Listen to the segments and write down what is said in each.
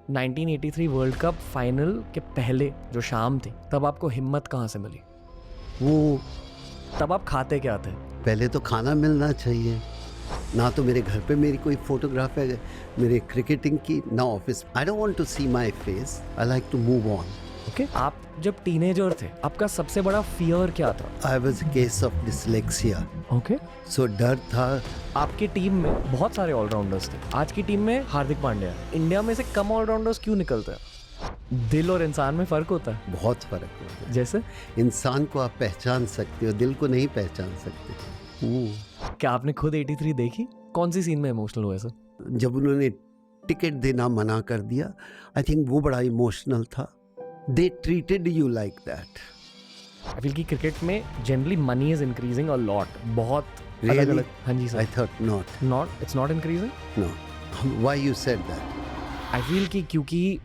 1983 world cup final के पहले जो शाम थी, तब आपको हिम्मत कहाँ से मिली? वो तब आप खाते क्या थे? पहले तो खाना मिलना चाहिए। ना तो मेरे घर पे मेरी कोई फोटोग्राफ है मेरे क्रिकेटिंग की, ना office. I don't want to see my face, I like to move on. Okay, आप जब टीनेजर थे, आपका सबसे बड़ा फियर क्या था? I was a case of dyslexia. Okay, so डर था। आपकी टीम में बहुत सारे ऑलराउंडर्स थे। आज की टीम में हार्दिक पांड्या। इंडिया में से कम ऑलराउंडर्स क्यों निकलते हैं? दिल और इंसान में फर्क होता है। बहुत फर्क होता है। जैसे इंसान को आप पहचान सकते हो, दिल को नहीं पहचान सकते। क्या आपने खुद 83 देखी? कौन सी सीन में इमोशनल हुए सर? जब उन्होंने टिकट देना मना कर दिया, आई थिंक वो बड़ा इमोशनल था। They treated you like that. I feel कि क्रिकेट में generally money is increasing a lot. बहुत Really? अलग-अलग। हाँ जी sir. I thought not. It's not increasing. No, why you said that? I feel कि क्योंकि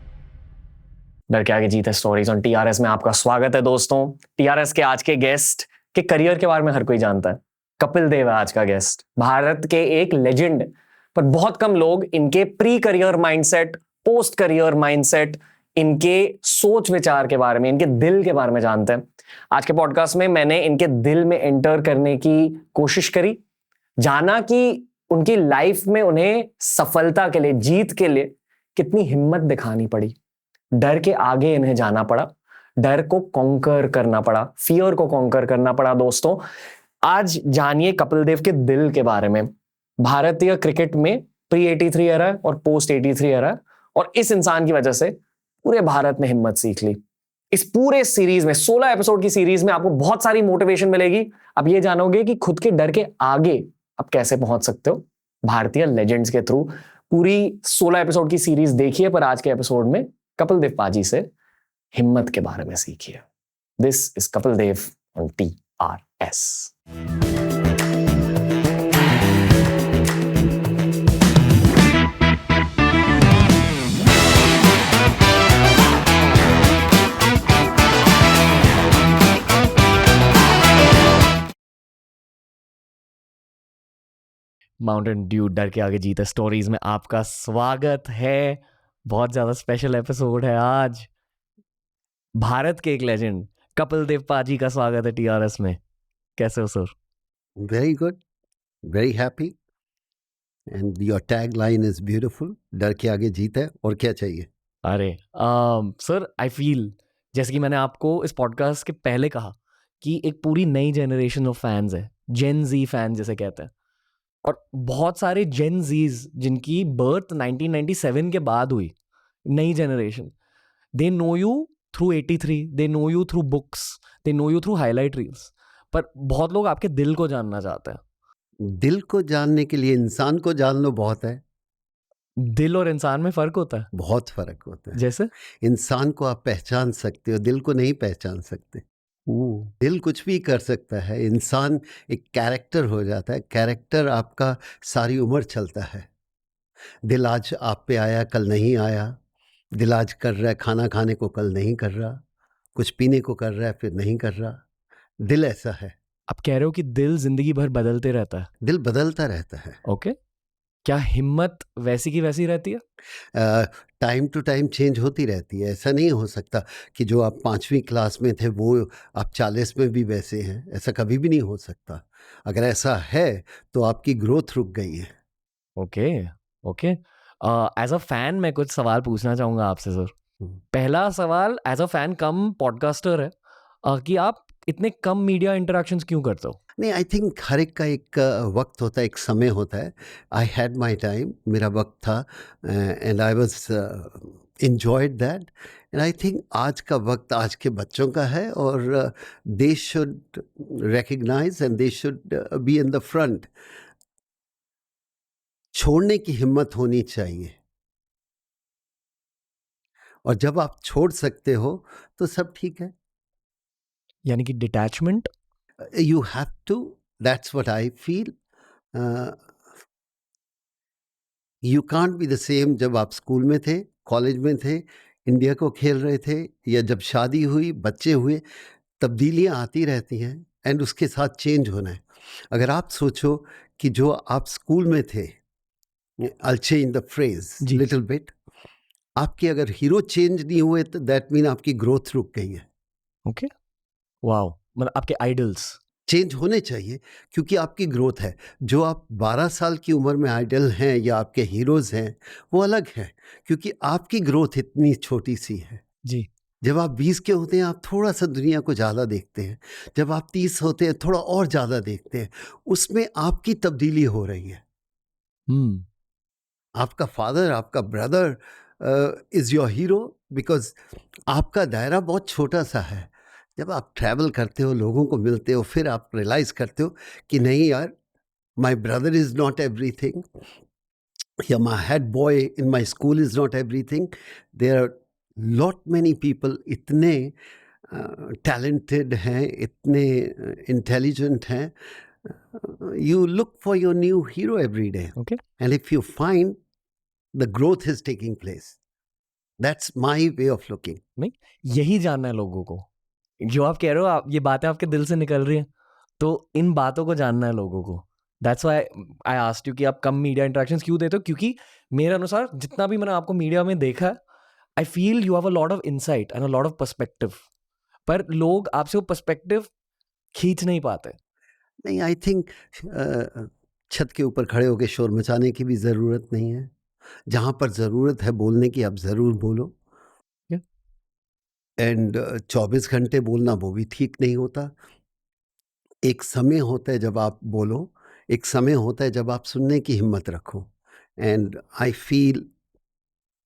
डर के आगे जीत है स्टोरीज ऑन टीआरएस में आपका स्वागत है दोस्तों। टीआरएस के आज के गेस्ट के करियर के बारे में हर कोई जानता है। कपिल देव है आज का गेस्ट। भारत के एक लेजेंड, पर बहुत कम लोग इनके pre career mindset, post career mindset, इनके सोच विचार के बारे में, इनके दिल के बारे में जानते हैं। आज के पॉडकास्ट में मैंने इनके दिल में एंटर करने की कोशिश करी, जाना कि उनकी लाइफ में उन्हें सफलता के लिए, जीत के लिए कितनी हिम्मत दिखानी पड़ी। डर के आगे इन्हें जाना पड़ा, डर को कॉन्कर करना पड़ा, फियर को कॉन्कर करना पड़ा। दोस्तों, आज जानिए कपिल देव के दिल के बारे में। भारतीय क्रिकेट में प्री 83 एरा और पोस्ट 83 एरा, और इस इंसान की वजह से पूरे भारत ने हिम्मत सीख ली। इस पूरे सीरीज में 16 एपिसोड की सीरीज में आपको बहुत सारी मोटिवेशन मिलेगी। अब ये जानोगे कि खुद के डर के आगे आप कैसे पहुंच सकते हो भारतीय लेजेंड्स के थ्रू। पूरी 16 एपिसोड की सीरीज देखिए, पर आज के एपिसोड में कपिल देव पाजी से हिम्मत के बारे में सीखिए। This is Kapil Dev on TRS। Mountain Dew डर के आगे जीता स्टोरीज में आपका स्वागत है। बहुत ज्यादा स्पेशल एपिसोड है आज। भारत के एक लेजेंड कपिल देव पाजी का स्वागत है TRS में। कैसे हो sir? Very good, very happy, and your tag line is beautiful. डर के आगे जीत है, और क्या चाहिए? अरे सर, आई फील जैसे कि मैंने आपको इस पॉडकास्ट के पहले कहा कि एक पूरी नई जनरेशन ऑफ फैंस है, जेन जी फैन जिसे कहते हैं। और बहुत सारे जेन जीज जिनकी बर्थ 1997 के बाद हुई, नई generation, they know you through 83, they know you through books, they know you through highlight reels. पर बहुत लोग आपके दिल को जानना चाहते हैं। दिल को जानने के लिए इंसान को जान लो बहुत है। दिल और इंसान में फर्क होता है। बहुत फर्क होता है। जैसे इंसान को आप पहचान सकते हो, दिल को नहीं पहचान सकते। दिल कुछ भी कर सकता है, इंसान एक कैरेक्टर हो जाता है। कैरेक्टर आपका सारी उम्र चलता है। दिल आज आप पे आया, कल नहीं आया। दिल आज कर रहा है खाना खाने को, कल नहीं कर रहा। कुछ पीने को कर रहा है, फिर नहीं कर रहा। दिल ऐसा है। आप कह रहे हो कि दिल जिंदगी भर बदलते रहता है। दिल बदलता रहता है। ओके, क्या हिम्मत वैसी की वैसी रहती है? टाइम टू टाइम चेंज होती रहती है। ऐसा नहीं हो सकता कि जो आप 5वीं क्लास में थे वो आप 40 में भी वैसे हैं। ऐसा कभी भी नहीं हो सकता। अगर ऐसा है तो आपकी ग्रोथ रुक गई है। Okay okay. As a fan मैं कुछ सवाल पूछना चाहूँगा आपसे सर। पहला सवाल as a fan cum podcaster है, कि आप इतने कम मीडिया इंटरेक्शंस क्यों करते हो? नहीं, आई थिंक हर एक का एक वक्त होता है, एक समय होता है। आई हैड माई टाइम, मेरा वक्त था, and I was enjoyed that, and I think आज का वक्त आज के बच्चों का है, और they should recognize and they should be in the front. छोड़ने की हिम्मत होनी चाहिए, और जब आप छोड़ सकते हो तो सब ठीक है। यानी कि detachment. You have to, that's what I feel. You can't be the same जब आप स्कूल में थे, कॉलेज में थे, इंडिया को खेल रहे थे, या जब शादी हुई, बच्चे हुए। तब्दीलियाँ आती रहती हैं, एंड उसके साथ चेंज होना है। अगर आप सोचो कि जो आप स्कूल में थे, I'll change the phrase ji. little bit, आपके अगर हीरो चेंज नहीं हुए तो दैट मीन आपकी ग्रोथ रुक गई है। ओके, वाओ, मतलब आपके आइडल्स। चेंज होने चाहिए क्योंकि आपकी ग्रोथ है। जो आप 12 साल की उम्र में आइडल हैं या आपके हीरोज़ हैं, वो अलग है क्योंकि आपकी ग्रोथ इतनी छोटी-सी है। जी। जब आप 20 के होते हैं, आप थोड़ा-सा दुनिया को ज़्यादा देखते हैं। जब आप 30 होते हैं, थोड़ा और ज़्यादा देखते हैं। उसमें आपकी तब्दीली हो रही है। हम्म। आपका फादर, आपका brother is your hero because आपका दायरा बहुत छोटा-सा है। जब आप ट्रैवल करते हो, लोगों को मिलते हो, फिर आप रियलाइज़ करते हो कि नहीं यार, my brother is not everything या my head boy in my school is not everything. There are lot many people इतने टैलेंटेड हैं, इतने इंटेलिजेंट हैं। You look for your new hero every day. Okay, And if you find the growth is taking place, that's my way of looking. नहीं, यही जानना है लोगों को। जो आप कह रहे हो, आप ये बातें आपके दिल से निकल रही हैं, तो इन बातों को जानना है लोगों को। That's why I asked you कि आप कम मीडिया इंटरेक्शंस क्यों देते हो, क्योंकि मेरे अनुसार जितना भी मैंने आपको मीडिया में देखा है, I feel you have a lot of insight and a lot of perspective, पर लोग आपसे वो पर्सपेक्टिव खींच नहीं पाते। नहीं, आई थिंक छत के ऊपर खड़े होकर शोर मचाने की भी ज़रूरत नहीं है। जहाँ पर ज़रूरत है बोलने की, आप ज़रूर बोलो। Yeah. एंड 24 घंटे बोलना वो भी ठीक नहीं होता। एक समय होता है जब आप बोलो, एक समय होता है जब आप सुनने की हिम्मत रखो। एंड आई फील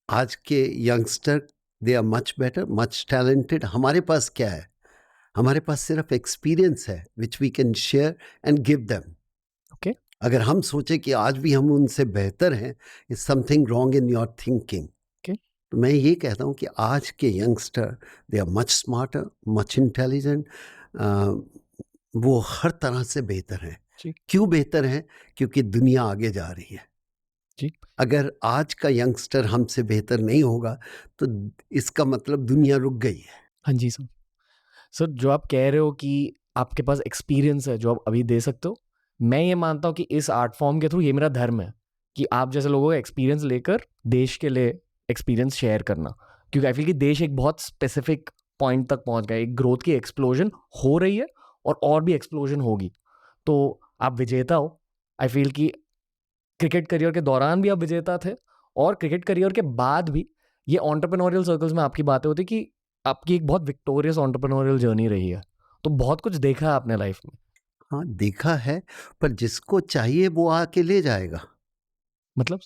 आज के youngster they are much better, much talented. हमारे पास क्या है? हमारे पास सिर्फ एक्सपीरियंस है which we can share and give them. Okay, अगर हम सोचे कि आज भी हम उनसे बेहतर हैं, is something wrong in your thinking. Okay, तो मैं ये कहता हूँ कि आज के youngster they are much smarter, much intelligent. वो हर तरह से बेहतर हैं। जी, क्यों बेहतर हैं? क्योंकि दुनिया आगे जा रही है। जी, अगर आज का यंगस्टर हमसे बेहतर नहीं होगा तो इसका मतलब दुनिया रुक गई है। हाँ जी सर। सर, जो आप कह रहे हो कि आपके पास एक्सपीरियंस है जो आप अभी दे सकते हो, मैं ये मानता हूँ कि इस आर्ट फॉर्म के थ्रू ये मेरा धर्म है कि आप जैसे लोगों का एक्सपीरियंस लेकर देश के लिए एक्सपीरियंस शेयर करना, क्योंकि आई फील कि देश एक बहुत स्पेसिफिक पॉइंट तक पहुंच गया, एक ग्रोथ की एक्सप्लोजन हो रही है और भी एक्सप्लोजन होगी। तो आप विजेता हो। आई फील कि क्रिकेट करियर के दौरान भी आप विजेता थे और क्रिकेट करियर के बाद भी ये एंटरप्रेन्योरियल सर्कल्स में आपकी बातें होती कि आपकी एक बहुत विक्टोरियस एंटरप्रेन्योरियल जर्नी रही है। तो बहुत कुछ देखा है आपने लाइफ में। हाँ, देखा है, पर जिसको चाहिए वो आके ले जाएगा। मतलब?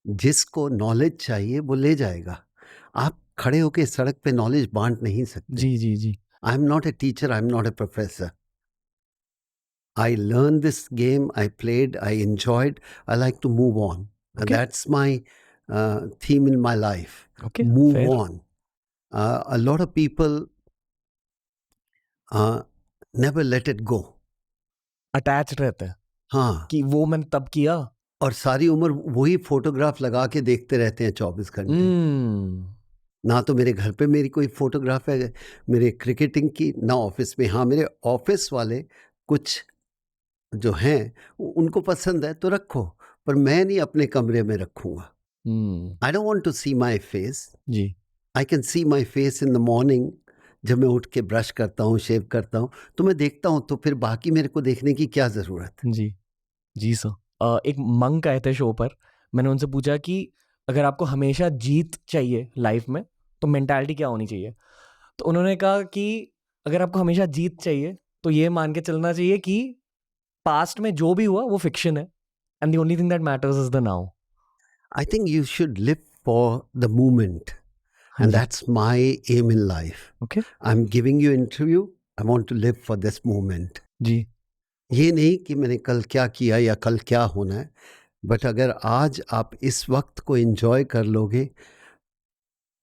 जिसको नॉलेज चाहिए वो ले जाएगा। आप खड़े होके सड़क पे नॉलेज बाँट नहीं सकते। जी, जी, जी। I am not a teacher, I am not a professor. I learned this game, I played, I enjoyed, I like to move on. And Okay. that's my theme in my life. Okay, Move fair. on. A lot of people never let it go. Attached रहते हैं हाँ, कि वो मैंने तब किया। और सारी उम्र वही फोटोग्राफ लगा के देखते रहते हैं 24 घंटे। ना तो मेरे घर पे मेरी कोई फोटोग्राफ है मेरे क्रिकेटिंग की, ना ऑफिस में। हाँ, मेरे ऑफिस वाले कुछ जो हैं उनको पसंद है तो रखो, पर मैं नहीं अपने कमरे में रखूँगा। I don't want to see my face. जी, I can see my face in the morning. जब मैं उठ के ब्रश करता हूँ, शेव करता हूँ, तो मैं देखता हूँ, तो फिर बाकी मेरे को देखने की क्या ज़रूरत है? जी, जी सर। एक मंक आए थे शो पर, मैंने उनसे पूछा कि अगर आपको हमेशा जीत चाहिए लाइफ में तो मेंटालिटी क्या होनी चाहिए? तो उन्होंने कहा कि अगर आपको हमेशा जीत चाहिए तो ये मान के चलना चाहिए कि पास्ट में जो भी हुआ वो फिक्शन है and the only thing that matters is the now. I think you should live for the moment, हाँ एंड जी। That's my aim in life. Okay. I am giving you interview, I want to live for this moment. जी, ये नहीं कि मैंने कल क्या किया या कल क्या होना है, बट अगर आज आप इस वक्त को एंजॉय कर लोगे,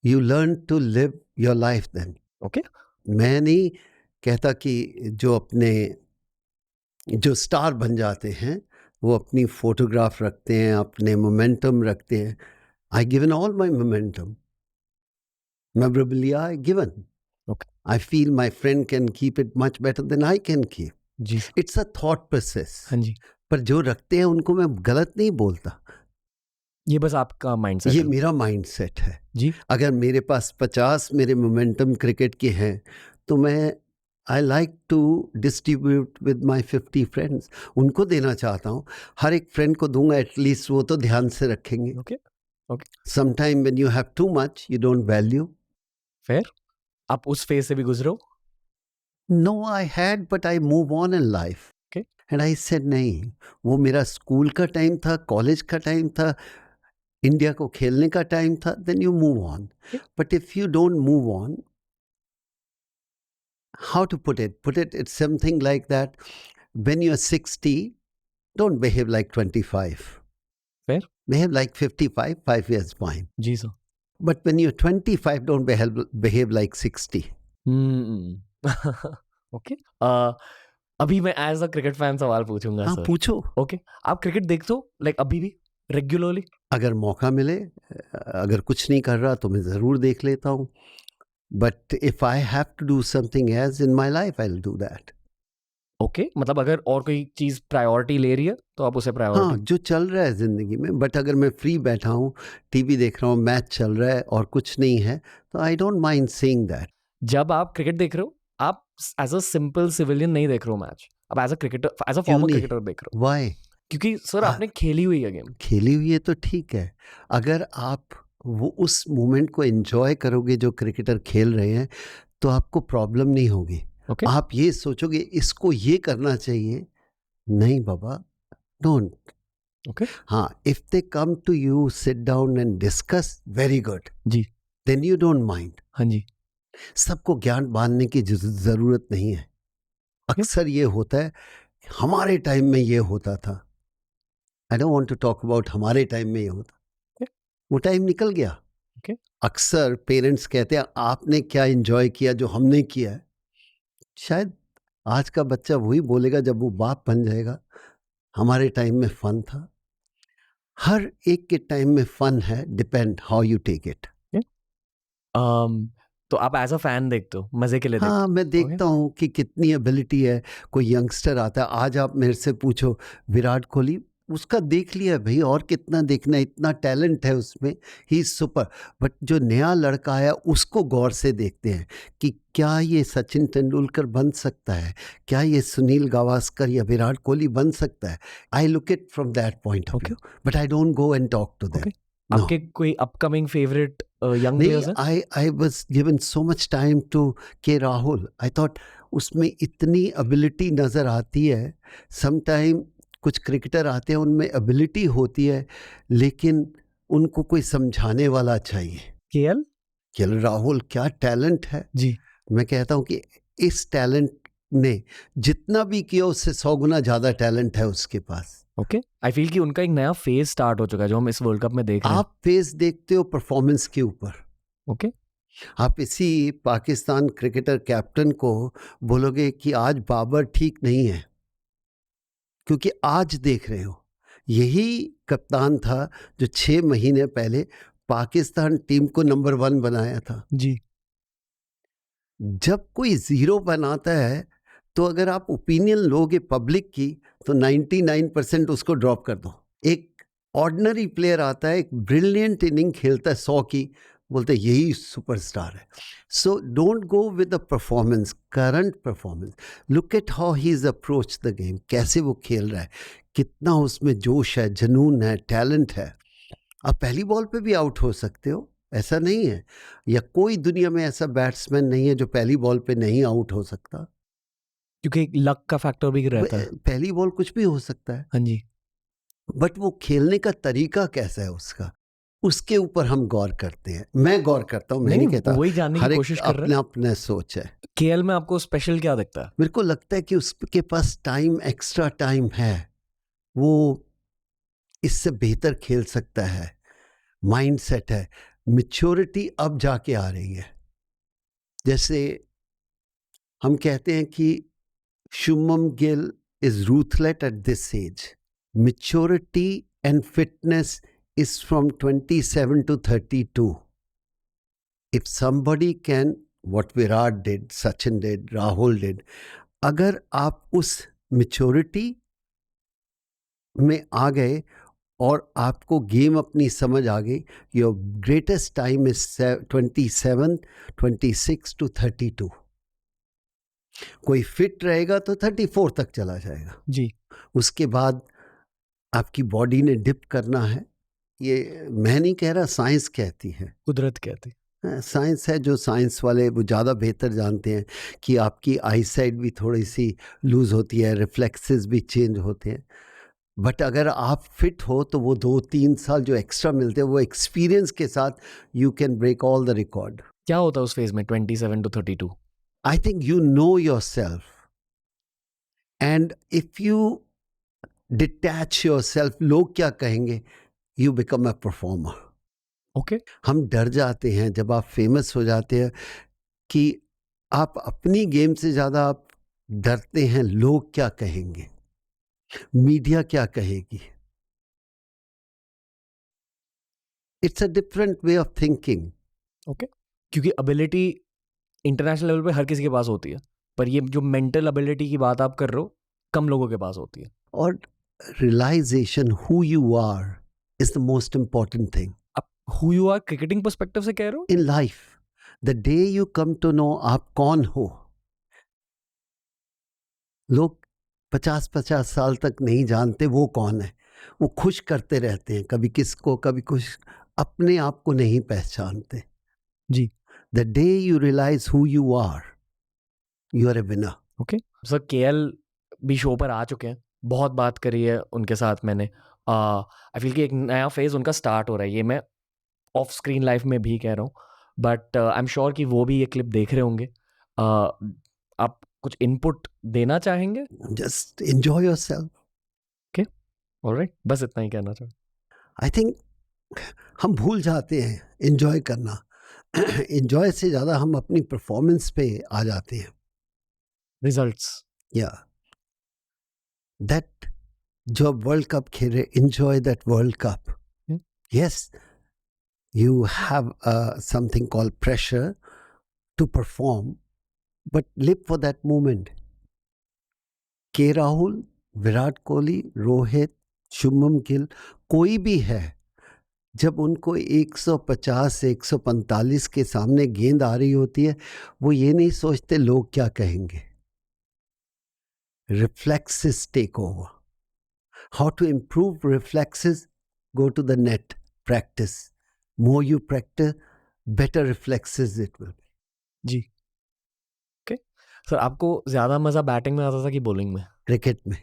you learn to live your life then. Okay. मैं नहीं कहता कि जो स्टार बन जाते हैं वो अपनी फोटोग्राफ रखते हैं, अपने मोमेंटम रखते हैं। I given all my momentum, memorabilia I given. Okay. I feel my friend can keep it much better than I can keep. जी sir. It's a thought process. हाँ जी। पर जो रखते हैं उनको मैं गलत नहीं बोलता। ये बस आपका माइंडसेट ये है मेरा माइंडसेट है जी। अगर मेरे पास 50 मेरे मोमेंटम क्रिकेट के हैं तो मैं I like to distribute with my 50 friends, उनको देना चाहता हूँ, हर एक फ्रेंड को दूंगा, एटलीस्ट वो तो ध्यान से रखेंगे. Okay okay sometime when you have too much you don't value. Fair, आप उस फेज से भी गुजरे हो. No I had but I move on in life. Okay. And I said नहीं, वो मेरा स्कूल का टाइम था, कॉलेज का टाइम था, इंडिया को खेलने का टाइम था, then you move on. But if you don't move on, how to put it, it's something like that. When you're 60, don't behave like 25. Fair. Behave like 55, 5 years fine. जी sir. But when you're 25, don't behave like 60. Okay. अभी मैं as a cricket fan सवाल पूछूंगा हाँ sir. पूछो. Okay, आप cricket देखते हो लाइक अभी भी रेगुलरली? अगर मौका मिले, अगर कुछ नहीं कर रहा तो मैं ज़रूर देख लेता हूँ. But if I have to do something else in my life, I'll do that. Okay, मतलब अगर और कोई चीज प्रायोरिटी ले रही है तो आप उसे हाँ, प्रायोरिटी. जो चल रहा है ज़िंदगी में. बट अगर मैं फ्री बैठा हूँ, टीवी देख रहा हूँ, मैच चल रहा है और कुछ नहीं है, तो I don't mind seeing that. जब आप क्रिकेट देख रहे हो, आप एज अ सिंपल सिविलियन नहीं देख रहे हो मैच, आप as a cricketer, as a क्यों फॉर्मर नहीं? क्रिकेटर देख रहे हो, वाई? क्योंकि सर आपने खेली हुई है गेम. खेली हुई है तो ठीक है. अगर आप वो उस मोमेंट को एंजॉय करोगे जो क्रिकेटर खेल रहे हैं, तो आपको प्रॉब्लम नहीं होगी. ओके. आप ये सोचोगे इसको ये करना चाहिए, नहीं बाबा, डोंट. ओके. हाँ, if they come to you, sit down and discuss, very good, जी. Then you don't mind. हाँ जी. सबको ज्ञान बांधने की जरूरत नहीं है. अक्सर ये होता है, हमारे टाइम में ये होता था. I don't want to talk about हमारे टाइम में ये होता. वो टाइम निकल गया. Okay. अक्सर पेरेंट्स कहते हैं आपने क्या एंजॉय किया जो हमने किया है. शायद आज का बच्चा वही बोलेगा जब वो बाप बन जाएगा, हमारे टाइम में फन था. हर एक के टाइम में फन है, depend how you take it. तो आप एज अ फैन देखते हो, मजे के लिए देखते हाँ, मैं देखता हूँ कि कितनी एबिलिटी है. कोई यंगस्टर आता है, आज आप मेरे से पूछो विराट कोहली, उसका देख लिया भाई, और कितना देखना है, इतना टैलेंट है उसमें, ही इज सुपर. बट जो नया लड़का आया उसको गौर से देखते हैं कि क्या ये सचिन तेंदुलकर बन सकता है, क्या ये सुनील गावस्कर या विराट कोहली बन सकता है. I look it from that point of view, but I don't go and talk to them. आपके कोई अपकमिंग फेवरेट यंग प्लेयर्स हैं? I was given so much time to के राहुल. I thought उसमें इतनी एबिलिटी नज़र आती है. समटाइम कुछ क्रिकेटर आते हैं, उनमें एबिलिटी होती है, लेकिन उनको कोई समझाने वाला चाहिए. केएल राहुल क्या टैलेंट है जी. मैं कहता हूँ कि इस टैलेंट ने जितना भी किया उससे 100 गुना ज़्यादा टैलेंट है उसके पास. ओके, आई फील कि उनका एक नया फेज स्टार्ट हो चुका है जो हम इस वर्ल्ड कप में देख रहे हैं. आप फेस देखते हो परफॉर्मेंस के ऊपर. ओके. आप इसी पाकिस्तान क्रिकेटर कैप्टन को बोलोगे कि आज बाबर ठीक नहीं है, क्योंकि आज देख रहे हो यही कप्तान था जो 6 महीने पहले पाकिस्तान टीम को नंबर 1 बनाया था. जी. जब कोई जीरो बनाता है तो अगर आप ओपिनियन लोगे पब्लिक की तो 99% उसको ड्रॉप कर दो. एक ऑर्डिनरी प्लेयर आता है, एक ब्रिलियंट इनिंग खेलता है 100 की, बोलते यही सुपरस्टार है. So don't go with the performance, current performance. Look at how he is approach the game, कैसे वो खेल रहा है, कितना उसमें जोश है, जुनून है, टैलेंट है. आप पहली बॉल पे भी आउट हो सकते हो, ऐसा नहीं है. या कोई दुनिया में ऐसा बैट्समैन नहीं है जो पहली बॉल पे नहीं आउट हो सकता, क्योंकि लक का फैक्टर भी रहता है. पहली बॉल कुछ भी हो सकता है. हाँ जी. बट वो खेलने का तरीका कैसा है उसका, उसके ऊपर हम गौर करते हैं. मैं गौर करता हूँ, मैं नहीं कहता. वही जानने की कोशिश कर रहे हैं. अपना सोच है. केएल में आपको स्पेशल क्या दिखता है? मेरे को लगता है कि उसके पास टाइम, एक्स्ट्रा टाइम है, वो इससे बेहतर खेल सकता है. माइंड सेट है, मैच्योरिटी अब जाके आ रही है. जैसे हम कहते हैं कि Shubman Gill is ruthless at this age. Maturity and fitness is from 27 to 32. If somebody can, what Virat did, Sachin did, Rahul did, अगर आप उस maturity में आ गए और आपको गेम अपनी समझ आ गई, your greatest time is 27, 26 to 32. कोई फिट रहेगा तो 34 तक चला जाएगा जी। उसके बाद आपकी बॉडी ने डिप करना है। ये मैं नहीं कह रहा, साइंस कहती है, कुदरत कहती। साइंस है, जो साइंस वाले वो ज़्यादा बेहतर जानते हैं कि आपकी आई साइट भी थोड़ी सी लूज होती है, रिफ्लेक्सेस भी चेंज होते हैं। बट अगर आप फिट हो तो वो 2-3 साल जो एक्स्ट्रा मिलते हैं वो एक्सपीरियंस के साथ you can break all the record. क्या होता है उस फेज में 27 to 32? I think you know yourself, and if you detach yourself, लोग क्या कहेंगे, you become a performer. Okay. हम डर जाते हैं जब आप फेमस हो जाते हैं कि आप अपनी गेम से ज़्यादा आप डरते हैं लोग क्या कहेंगे, मीडिया क्या कहेगी। It's a different way of thinking. Okay. क्योंकि एबिलिटी इंटरनेशनल लेवल पे हर किसी के पास होती है, पर ये जो मेंटल एबिलिटी की बात आप कर रहे हो कम लोगों के पास होती है। और realisation who you are is the most important thing आप who you are cricketing perspective से कह रहे हो? In life. The day you come to know आप कौन हो, लोग 50-50 साल तक नहीं जानते वो कौन है। वो खुश करते रहते हैं, कभी किसको कभी कुछ, अपने आप को नहीं पहचानते। जी। The day you realise who you are a winner. Okay sir, KL भी शो पर आ चुके हैं, बहुत बात करी है उनके साथ मैंने। आई फील कि एक नया फेज उनका स्टार्ट हो रहा है, ये मैं ऑफ स्क्रीन लाइफ में भी कह रहा हूँ, बट आई एम श्योर कि वो भी ये क्लिप देख रहे होंगे। आप कुछ इनपुट देना चाहेंगे? Just enjoy yourself. ऑलराइट, बस इतना ही कहना चाहूँ। आई थिंक हम भूल जाते हैं एंजॉय करना। एंजॉय से ज़्यादा हम अपनी परफॉर्मेंस पे आ जाते हैं। रिजल्ट्स। या दैट जो वर्ल्ड कप खेल रहे, enjoy that world cup. Yes, you have something called pressure to perform, but live for that moment. के राहुल, विराट कोहली, रोहित, शुभमन गिल, कोई भी है, जब उनको 150 से 145 के सामने गेंद आ रही होती है, वो ये नहीं सोचते लोग क्या कहेंगे। Reflexes take over. How to improve reflexes? Go to the net, practice. More you practice, better reflexes it will be. जी। ओके सर, आपको ज्यादा मजा बैटिंग में आता था कि बॉलिंग में? क्रिकेट में।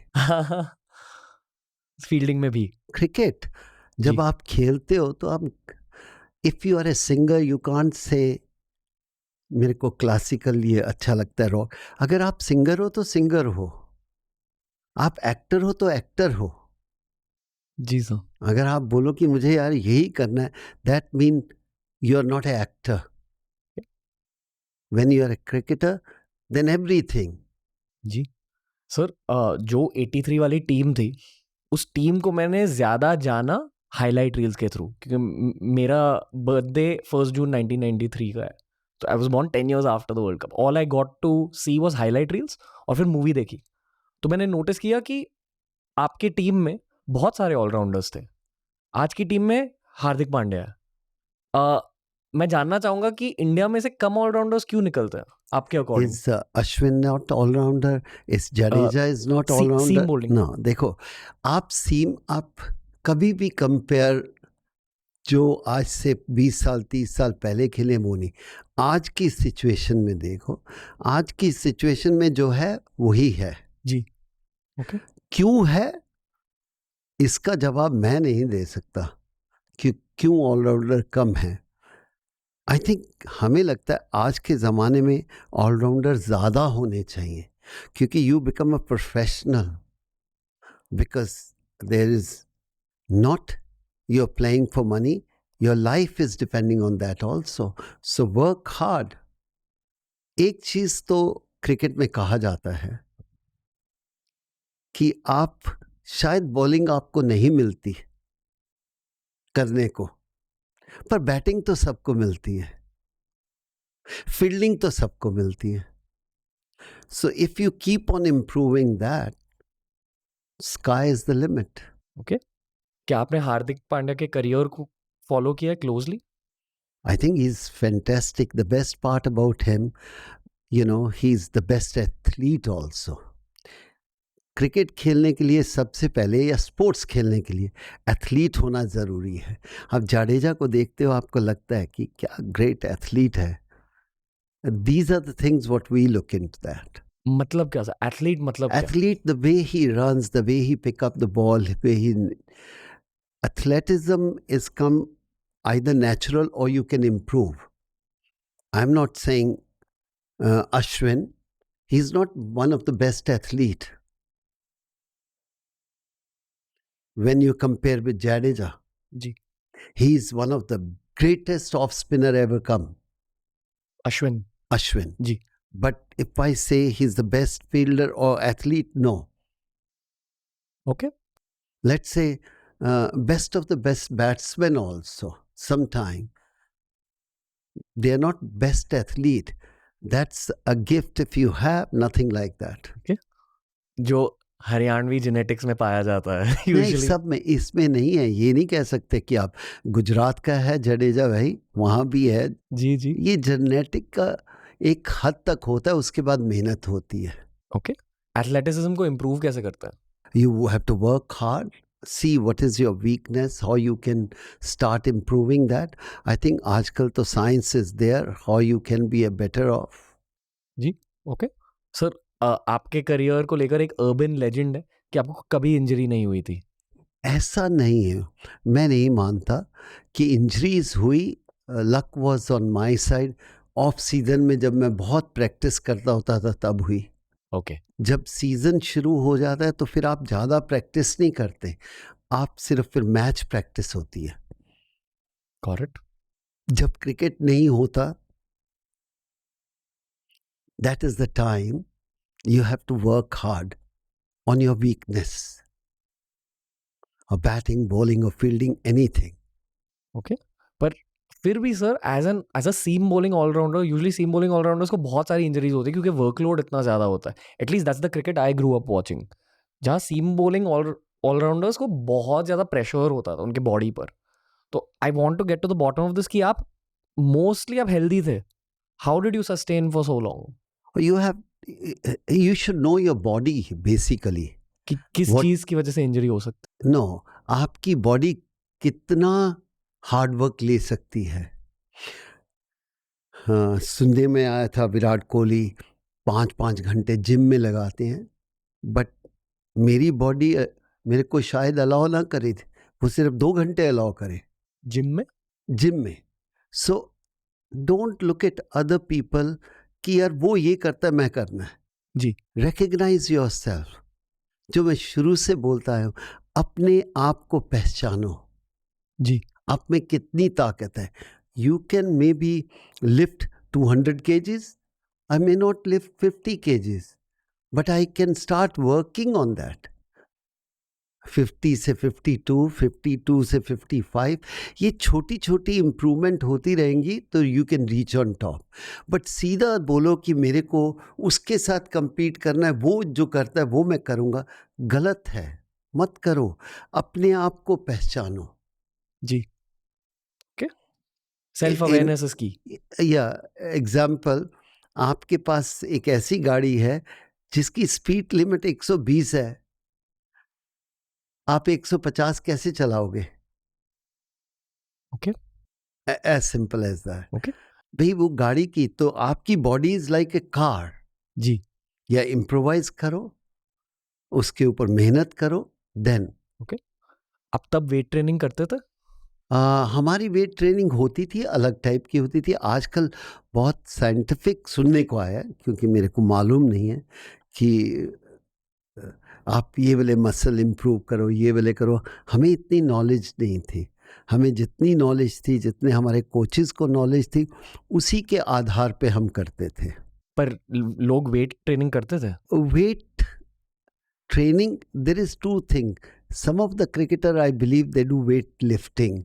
फील्डिंग में भी? क्रिकेट जब आप खेलते हो तो आप, if you are a singer you can't say मेरे को क्लासिकल ये अच्छा लगता है, रॉक। अगर आप सिंगर हो तो सिंगर हो, आप एक्टर हो तो एक्टर हो। जी सर। अगर आप बोलो कि मुझे यार यही करना है, that mean you are not a actor. When you are a cricketer then everything. जी सर, जो 83 वाली टीम थी, उस टीम को मैंने ज़्यादा जाना हाईलाइट रील्स के थ्रू, क्योंकि मेरा बर्थडे 1 जून 1993 का है, तो I was born 10 years after the world cup. All I got to see was highlight reels, और फिर मूवी देखी तो मैंने नोटिस किया कि आपकी टीम में बहुत सारे ऑलराउंडर्स थे। आज की टीम में हार्दिक पांड्या है। मैं जानना चाहूंगा कि इंडिया में से कम ऑलराउंडर्स क्यों निकलते हैं आपके according? Is Ashwin not all rounder? Is Jadeja is not all rounder? Bowling no, देखो आप सीम, आप कभी भी कंपेयर जो आज से 20 साल 30 साल पहले खेले वो नहीं। आज की सिचुएशन में देखो, आज की सिचुएशन में जो है वही है। जी। ओके। क्यों है इसका जवाब मैं नहीं दे सकता कि क्यों ऑलराउंडर कम है। आई थिंक हमें लगता है आज के ज़माने में ऑलराउंडर ज़्यादा होने चाहिए, क्योंकि you become a professional, because there is not you're playing for money, your life is depending on that also, so work hard. एक चीज तो क्रिकेट में कहा जाता है कि आप शायद बॉलिंग आपको नहीं मिलती करने को, पर बैटिंग तो सबको मिलती है, फील्डिंग तो सबको मिलती है। So if you keep on improving that, sky is the limit. Okay, क्या आपने हार्दिक पांड्या के करियर को फॉलो किया closely? I think he's fantastic. The best part about him, he's the best athlete also. Cricket खेलने के लिए सबसे पहले या स्पोर्ट्स खेलने के लिए एथलीट होना ज़रूरी है. आप जाडेजा को देखते हो, आपको लगता है कि क्या ग्रेट एथलीट है. These are the things what we look into that. मतलब क्या सर, एथलीट मतलब क्या? Athlete, the way he runs, the way he pick up the ball, athleticism is come either natural or you can improve. I'm not saying Ashwin, he's not one of the best athlete. When you compare with Jadeja, जी, he's one of the greatest off spinner ever come, Ashwin Ashwin. जी. But if I say he's the best fielder or athlete, no. Okay. Let's say best of the best batsmen also. Sometime they are not best athlete. That's a gift if you have nothing like that. जो Haryanvi genetics में पाया जाता है नहीं, usually. सब में इसमें नहीं है. ये नहीं कह सकते कि आप गुजरात का है जडेजा भाई, वहाँ भी है. जी जी. ये जेनेटिक का एक हद तक होता है, उसके बाद मेहनत होती है. ओके. एथलेटिसिज्म को इम्प्रूव कैसे करता है? You have to work hard, see what is your weakness, how you can start improving that. I think आजकल तो science is there, how you can be a better off. जी. Okay. Sir, आपके career को लेकर एक urban legend है कि आपको कभी इंजरी नहीं हुई थी. ऐसा नहीं है. मैं नहीं मानता कि इंजरीज हुई. Luck was on my side. Off season में जब मैं बहुत प्रैक्टिस करता होता था तब हुई. ओके. जब सीजन शुरू हो जाता है तो फिर आप ज़्यादा प्रैक्टिस नहीं करते, आप सिर्फ फिर मैच प्रैक्टिस होती है. करेक्ट. जब क्रिकेट नहीं होता, that is the time you have to work hard on your weakness, or batting, bowling, or fielding, anything. Okay. पर फिर भी sir, as a seam bowling all rounder, usually seam bowling all rounders को बहुत सारी injuries होती है क्योंकि वर्कलोड इतना ज़्यादा होता है. At least that's the cricket I grew up watching, जहाँ सीम बॉलिंग ऑलराउंडर्स को बहुत ज़्यादा प्रेशर होता था उनके बॉडी पर. तो I want to get to the bottom of this कि आप मोस्टली आप हेल्दी थे. How did you sustain for so long? You should know your body basically. कि किस चीज़ की वजह से इंजरी हो सकती है? No, आपकी बॉडी कितना हार्ड वर्क ले सकती है. हाँ, सुनने में आया था विराट कोहली 5-5 घंटे जिम में लगाते हैं, बट मेरी बॉडी मेरे को शायद अलाउ ना करे थे, वो सिर्फ 2 घंटे अलाउ करे जिम में. So don't look at other people कि यार वो ये करता है, मैं करना है. जी. Recognise yourself. जो मैं शुरू से बोलता हूँ, अपने आप को पहचानो. जी. आप में कितनी ताकत है. You can may be lift 200 kgs, I may not lift 50 kgs, but I can start working on that. 50 से 52, 52 से 55, ये छोटी छोटी इम्प्रूवमेंट होती रहेंगी तो you can reach on top. But सीधा बोलो कि मेरे को उसके साथ compete करना है, वो जो करता है वो मैं करूँगा, गलत है. मत करो. अपने आप को पहचानो. जी. ओके. सेल्फ अवेयरनेस इज की. या एग्जाम्पल, आपके पास एक ऐसी गाड़ी है जिसकी स्पीड लिमिट 120 है, आप 150 कैसे चलाओगे? Okay. As simple as that. Okay. भाई वो गाड़ी की, तो आपकी body is like a car. जी. या इम्प्रोवाइज करो, उसके ऊपर मेहनत करो, देन. ओके. आप तब वेट ट्रेनिंग करते थे? हमारी वेट ट्रेनिंग होती थी, अलग टाइप की होती थी. आजकल बहुत साइंटिफिक सुनने को आया, क्योंकि मेरे को मालूम नहीं है कि आप ये वाले मसल इम्प्रूव करो, ये वाले करो. हमें इतनी नॉलेज नहीं थी. हमें जितनी नॉलेज थी, जितने हमारे कोचेस को नॉलेज थी, उसी के आधार पे हम करते थे. पर लोग वेट ट्रेनिंग करते थे? Weight training, there is two thing. Some of the cricketer I believe they do weight lifting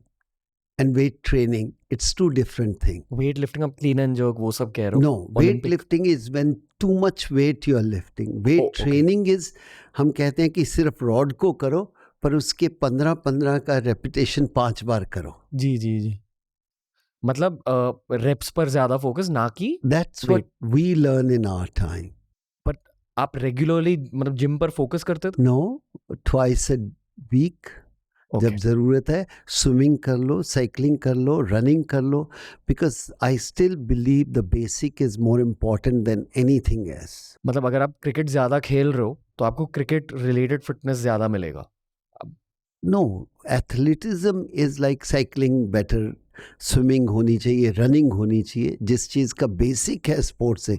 and weight training. It's two different things. Weight lifting, आप clean and jerk वो सब कह रहे हो? No, weight lifting is when too much weight you are lifting. Weight training is, हम कहते हैं कि सिर्फ रॉड को करो, पर उसके 15-15 का रेपिटेशन 5 बार करो। जी जी जी, मतलब रेप्स पर ज्यादा फोकस, ना कि that's what weight. We learn in our time. पर आप रेगुलरली मतलब जिम पर फोकस करते थे? नो, ट्वाइस अ वीक जब ओके, ज़रूरत है स्विमिंग कर लो, साइकिलिंग कर लो, रनिंग कर लो, because I still believe the basic is more important than anything else. मतलब अगर आप क्रिकेट ज्यादा खेल रहे हो तो आपको क्रिकेट रिलेटेड फिटनेस ज्यादा मिलेगा। अब no, athleticism is like cycling better, swimming होनी चाहिए, रनिंग होनी चाहिए, जिस चीज़ का बेसिक है स्पोर्ट्स से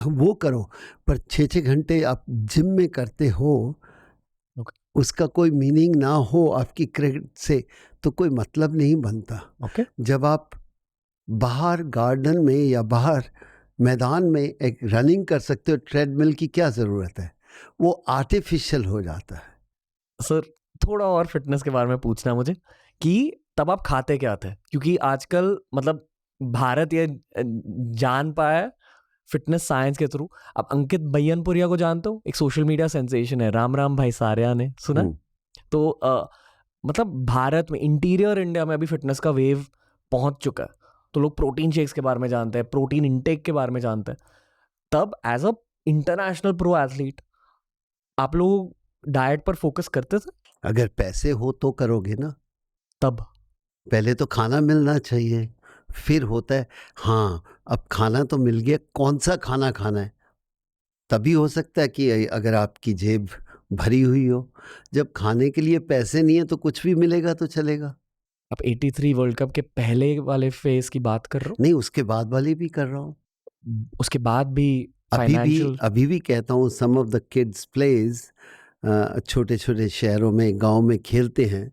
वो करो। पर 6-6 घंटे आप जिम में करते हो, ओके उसका कोई मीनिंग ना हो आपकी क्रिकेट से, तो कोई मतलब नहीं बनता। ओके, जब आप बाहर गार्डन में या बाहर मैदान में एक रनिंग कर सकते हो, ट्रेडमिल की क्या ज़रूरत है? वो आर्टिफिशियल हो जाता है। सर थोड़ा और फिटनेस के बारे में पूछना है मुझे कि तब आप खाते क्या थे, क्योंकि आजकल मतलब भारत ये जान पाया है फिटनेस साइंस के थ्रू। आप अंकित बैयनपुरिया को जानते हो, एक सोशल मीडिया सेंसेशन है, राम राम भाई सारिया ने सुना है? हम्म, तो मतलब भारत में इंटीरियर इंडिया में अभी फिटनेस का वेव पहुंच चुका है। तो लोग प्रोटीन शेक्स के बारे में जानते हैं, प्रोटीन इंटेक के बारे में जानते हैं। तब as a international pro athlete आप लोग डाइट पर फोकस करते थे अगर पैसे हो तो करोगे ना। तब? पहले तो खाना मिलना चाहिए, फिर होता है हाँ, अब खाना तो मिल गया, कौन सा खाना खाना है? तभी हो सकता है कि अगर आपकी जेब भरी हुई हो। जब खाने के लिए पैसे नहीं है तो कुछ भी मिलेगा तो चलेगा। आप 83 वर्ल्ड कप के पहले वाले फेज की बात कर रहे नहीं, उसके बाद वाली भी कर रहा हूँ। हो, उसके बाद भी अभी भी फाइनेंशियल? अभी भी कहता हूँ, सम ऑफ द किड्स प्लेज छोटे छोटे शहरों में, गांव में खेलते हैं,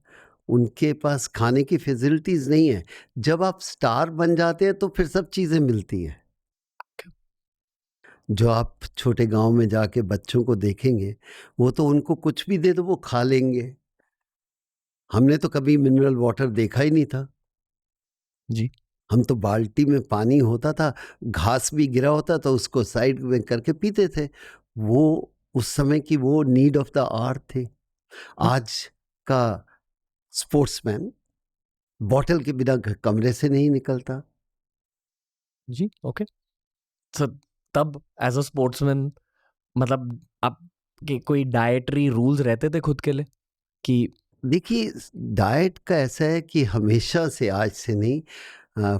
उनके पास खाने की फैसिलिटीज़ नहीं है। जब आप स्टार बन जाते हैं तो फिर सब चीज़ें मिलती हैं। जो आप छोटे गांव में जाके बच्चों को देखेंगे, वो तो उनको कुछ भी दे दो वो खा लेंगे। हमने तो कभी मिनरल वाटर देखा ही नहीं था। जी, हम तो बाल्टी में पानी होता था, घास भी गिरा होता तो उसको साइड में करके पीते थे। वो उस समय की वो नीड ऑफ द आवर थे। आज का स्पोर्ट्समैन बॉटल के बिना कमरे से नहीं निकलता। जी, ओके। सर तब एज अ स्पोर्ट्समैन मतलब आप के कोई डाइटरी रूल्स रहते थे खुद के लिए कि? देखिए, डाइट का ऐसा है कि हमेशा से, आज से नहीं,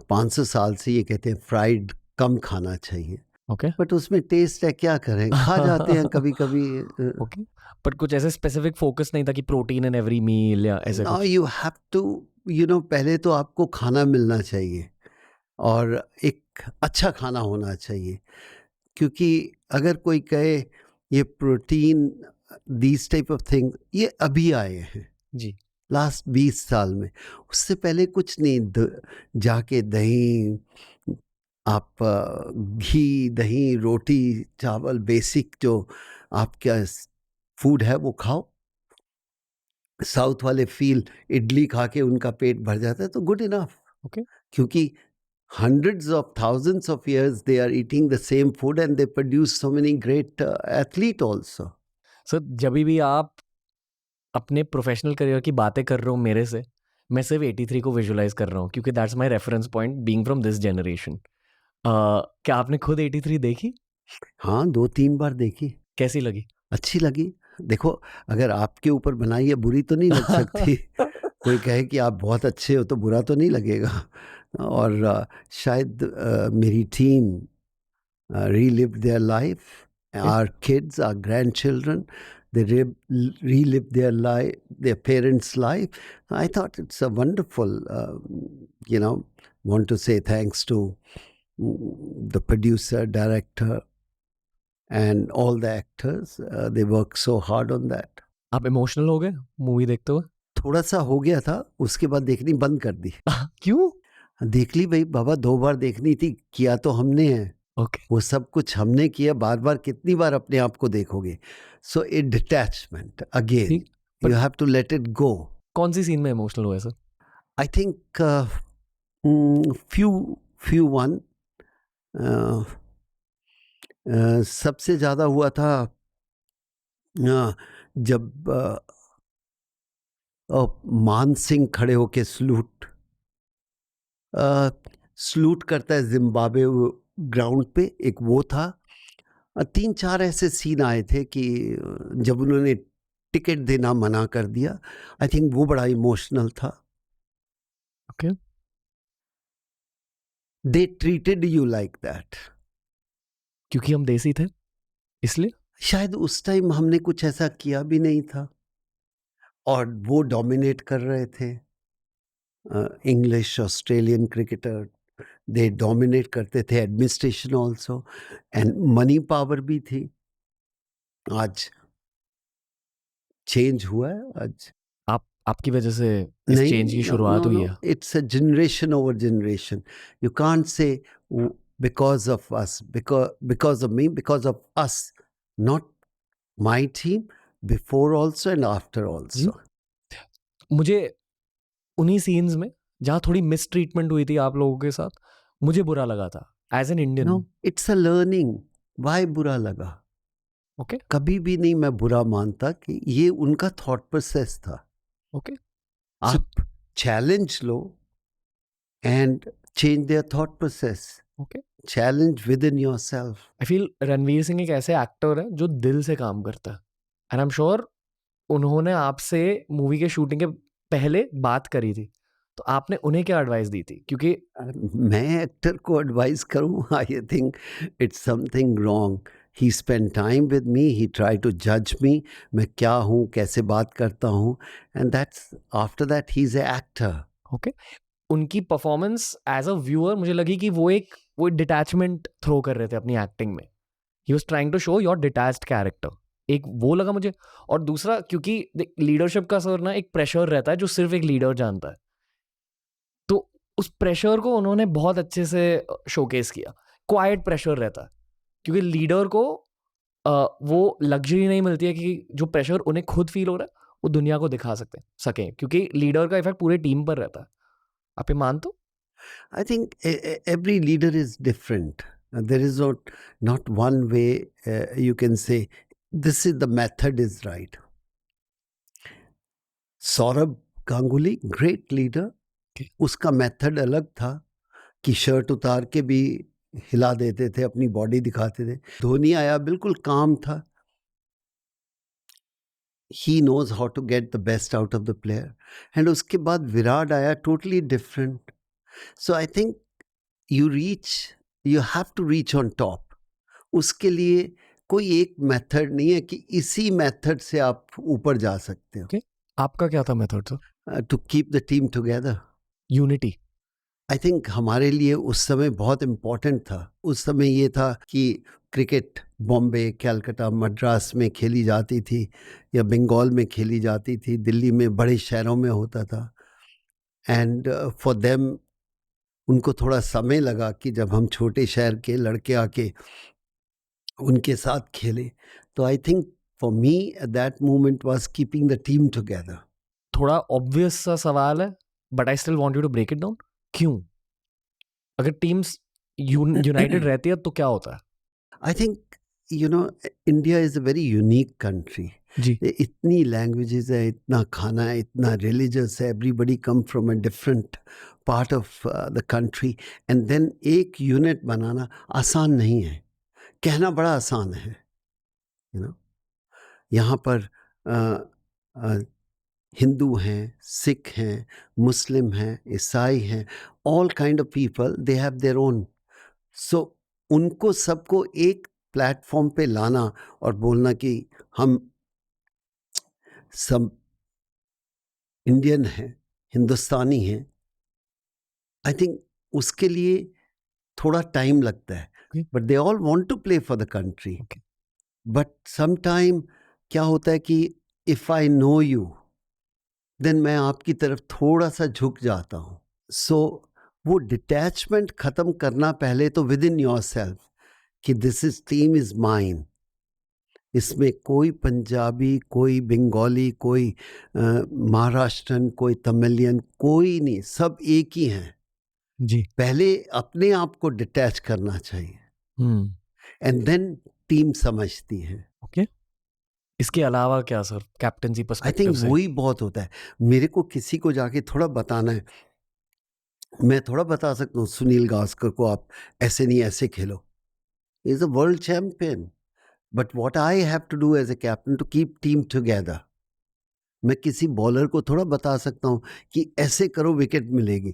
500 साल से ये कहते हैं फ्राइड कम खाना चाहिए। ओके बट उसमें टेस्ट है, क्या करें, खा जाते हैं कभी कभी। ओके, पर कुछ ऐसे स्पेसिफिक फोकस नहीं था कि प्रोटीन इन एवरी मील या ऐसे नाउ कुछ? यू हैव टू, पहले तो आपको खाना मिलना चाहिए और एक अच्छा खाना होना चाहिए। क्योंकि अगर कोई कहे ये protein, these type of thing, ये अभी आए हैं जी, लास्ट 20 साल में। उससे पहले कुछ नहीं, जाके दही, आप घी, दही, रोटी, चावल, बेसिक जो आपका फूड है वो खाओ। साउथ वाले फील इडली खा के उनका पेट भर जाता है तो गुड इनफ। ओके। क्योंकि hundreds of thousands of years they are eating the same food and they produce so many great athlete also. Sir जब भी आप अपने प्रोफेशनल करियर की बातें कर रहे हो मेरे से, मैं सिर्फ 83 को विजुलाइज कर रहा हूँ क्योंकि that's my reference point being from this generation. क्या आपने खुद 83 देखी? हाँ, 2-3 बार देखी, कैसी लगी? अच्छी लगी। देखो, अगर आपके ऊपर बनाई है बुरी तो नहीं लग सकती। कोई कहे कि आप बहुत अच्छे हो तो बुरा तो नहीं लगेगा। और शायद मेरी team relive their life, Okay. our kids, our grandchildren, they relive their life, their parents' life. I thought it's a wonderful, want to say thanks to the producer, director, and all the actors. They work so hard on that. आप emotional हो गए movie देखते हुए? थोड़ा सा हो गया था, उसके बाद देखनी बंद कर दी। क्यों? देख ली भाई बाबा, 2 बार देखनी थी, किया तो हमने है। ओके, वो सब कुछ हमने किया, बार बार कितनी बार अपने आप को देखोगे? सो ए डिटैचमेंट अगेन, ठीक। You but have to let it go. कौन सी सीन में इमोशनल हुए sir? I think few few one, सबसे ज़्यादा हुआ था जब और मान सिंह खड़े होके सलूट करता है जिम्बाब्वे ग्राउंड पे, एक वो था। 3-4 ऐसे सीन आए थे कि जब उन्होंने टिकट देना मना कर दिया, आई थिंक वो बड़ा इमोशनल था। Okay. They treated you like that. क्योंकि हम देसी थे इसलिए। शायद उस टाइम हमने कुछ ऐसा किया भी नहीं था और वो डोमिनेट कर रहे थे। इंग्लिश ऑस्ट्रेलियन क्रिकेटर दे डोमिनेट करते थे, administration also, and money power भी थी। आज चेंज हुआ है। आज आपकी वजह से इस नहीं, चेंज की नो शुरुआत नो हुई नो, है। It's a generation over generation. You can't से because of us, because of me, because of us, not my team, before also and after also. मुझे उन्हीं सीन्स में जहाँ थोड़ी मिस ट्रीटमेंट हुई थी आप लोगों के साथ, मुझे बुरा लगा था as an Indian. No, it's a learning. Why बुरा लगा? ओके कभी भी नहीं मैं बुरा मानता कि ये उनका थॉट प्रोसेस था। ओके। आप challenge low and change their thought process. Okay. Challenge with in your self. I feel Ranveer Singh एक ऐसे एक्टर है जो दिल से काम करता है, एंड आई एम श्योर उन्होंने आपसे मूवी के शूटिंग के पहले बात करी थी, तो आपने उन्हें क्या एडवाइस दी थी? क्योंकि मैं एक्टर को एडवाइस करूं, I think it's something wrong. He spend time with me, he try to जज मी, मैं क्या हूं, कैसे बात करता हूं, and that's after that he is a actor. Okay, उनकी परफॉर्मेंस एज अ व्यूअर मुझे लगी कि वो डिटैचमेंट थ्रो कर रहे थे अपनी एक्टिंग में। He was trying to show your detached character. एक वो लगा मुझे, और दूसरा क्योंकि लीडरशिप का सर ना एक प्रेशर रहता है जो सिर्फ एक लीडर जानता है, तो उस प्रेशर को उन्होंने बहुत अच्छे से शोकेस किया। क्वाइट प्रेशर रहता है क्योंकि लीडर को वो लग्जरी नहीं मिलती है कि जो प्रेशर उन्हें खुद फील हो रहा है वो दुनिया को दिखा सकें, क्योंकि लीडर का इफेक्ट पूरे टीम पर रहता है। आप ये मानते हो? I think every leader is different. There is not one way you can say this is the method is right. Saurabh Ganguly great leader, उसका मेथड अलग था कि शर्ट उतार के भी हिला देते थे, अपनी बॉडी दिखाते थे। धोनी आया बिल्कुल काम था। He knows how to get the best out of the player. And उसके बाद विराट आया, totally different. So I think you have to reach on top. उसके लिए कोई एक मेथड नहीं है कि इसी मेथड से आप ऊपर जा सकते हो। आपका क्या था method sir? To keep the team together, unity. I think हमारे लिए उस समय बहुत इम्पोर्टेंट था। उस समय ये था कि क्रिकेट बॉम्बे, कलकत्ता, मद्रास में खेली जाती थी या बंगाल में खेली जाती थी, दिल्ली में, बड़े शहरों में होता था। एंड फॉर देम, उनको थोड़ा समय लगा कि जब हम छोटे शहर के लड़के आके उनके साथ खेले। तो I think for me at that moment was keeping the team together. थोड़ा ऑब्वियस सा सवाल है, but I still want you to break it down. क्यों? अगर टीम्स यूनाइटेड रहती है तो क्या होता है? I think India is a very unique country. जी। इतनी लैंग्वेजेस है, इतना खाना है, इतना रिलीजियस है, everybody come from a different part of the country, and then एक यूनिट बनाना आसान नहीं है। कहना बड़ा आसान है, यहाँ पर हिंदू हैं, सिख हैं, मुस्लिम हैं, ईसाई हैं, all kind of people, they have their own. So उनको सबको एक प्लेटफॉर्म पे लाना और बोलना कि हम सब इंडियन हैं, हिंदुस्तानी हैं, आई थिंक उसके लिए थोड़ा टाइम लगता है। But they all want to play for the country. But some time क्या होता है कि if I know you, then मैं आपकी तरफ थोड़ा सा झुक जाता हूँ। सो वो डिटैचमेंट खत्म करना पहले तो विद इन योर सेल्फ कि this is team is mine. इसमें कोई पंजाबी, कोई बंगाली, कोई महाराष्ट्रन, कोई तमिलियन, कोई नहीं, सब एक ही हैं जी। पहले अपने आप को डिटैच करना चाहिए, एंड देन टीम समझती है। ओके। इसके अलावा क्या सर, कैप्टनसी आई पर्सपेक्टिव थिंक से? वही बहुत होता है। मेरे को किसी को जाके थोड़ा बताना है, मैं थोड़ा बता सकता हूँ सुनील गावस्कर को आप ऐसे नहीं ऐसे खेलो, is a world champion. But what I have to do as a captain to keep team together. मैं किसी बॉलर को थोड़ा बता सकता हूँ कि ऐसे करो विकेट मिलेगी।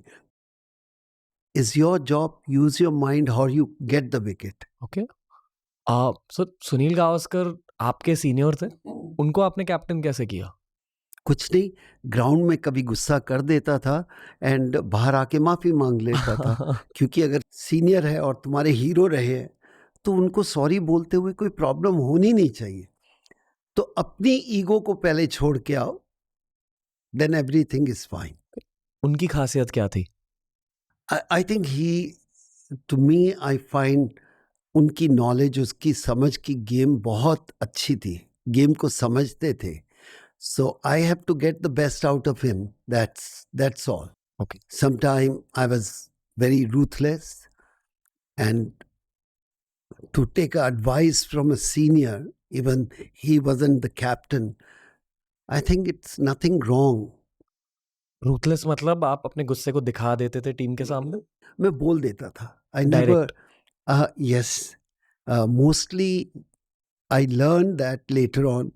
Is your job, use your mind, how you get the wicket. Okay. Sir, Sunil Gavaskar आपके सीनियर थे, उनको आपने कैप्टन कैसे किया? कुछ नहीं, ग्राउंड में कभी गुस्सा कर देता था एंड बाहर आके माफी मांग लेता था। क्योंकि अगर सीनियर है और तुम्हारे हीरो रहे हैं तो उनको सॉरी बोलते हुए कोई प्रॉब्लम होनी नहीं चाहिए। तो अपनी ईगो को पहले छोड़ के आओ, देन एवरीथिंग इज फाइन। उनकी खासियत क्या थी? I think he, to me I find उनकी नॉलेज, उसकी समझ की गेम बहुत अच्छी थी, गेम को समझते थे। So I have to get the best out of him, that's all. Okay. Sometime I was very ruthless, and to take advice from a senior, even he wasn't the captain, I think it's nothing wrong. Ruthless मतलब आप अपने गुस्से को दिखा देते थे team के सामने? मैं बोल देता था। I never, direct? yes, mostly I learned that later on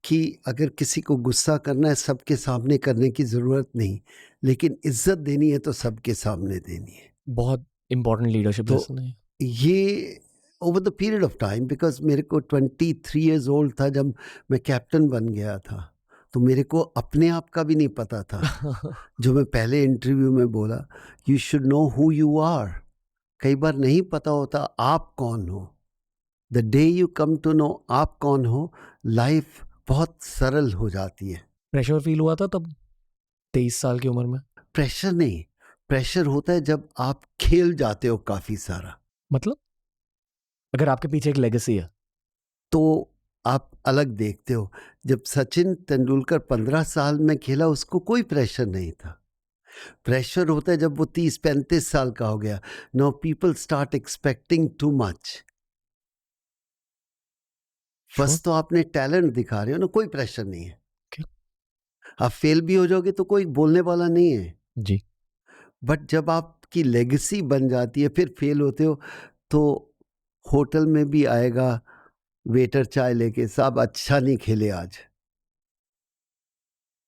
कि अगर किसी को गुस्सा करना है सबके सामने करने की ज़रूरत नहीं, लेकिन इज्जत देनी है तो सबके सामने देनी है। बहुत इंपॉर्टेंट लीडरशिप तो लेसन है। ये over the period of time, because मेरे को 23 इयर्स ओल्ड था जब मैं कैप्टन बन गया था, तो मेरे को अपने आप का भी नहीं पता था। जो मैं पहले इंटरव्यू में बोला, you should know who you are. कई बार नहीं पता होता आप कौन हो। The day you come to know आप कौन हो, लाइफ बहुत सरल हो जाती है। प्रेशर फील हुआ था तब 23 साल की उम्र में? प्रेशर नहीं, प्रेशर होता है जब आप खेल जाते हो काफ़ी सारा, मतलब अगर आपके पीछे एक लेगेसी है तो आप अलग देखते हो। जब सचिन तेंदुलकर 15 साल में खेला, उसको कोई प्रेशर नहीं था। प्रेशर होता है जब वो 30-35 साल का हो गया। Now people start expecting too much. बस तो आपने टैलेंट दिखा रहे हो ना, कोई प्रेशर नहीं है। Okay. आप फेल भी हो जाओगे तो कोई बोलने वाला नहीं है। जी। बट जब आपकी लेगेसी बन जाती है, फिर फेल होते हो, तो होटल में भी आएगा वेटर चाय लेके, साहब अच्छा नहीं खेले आज,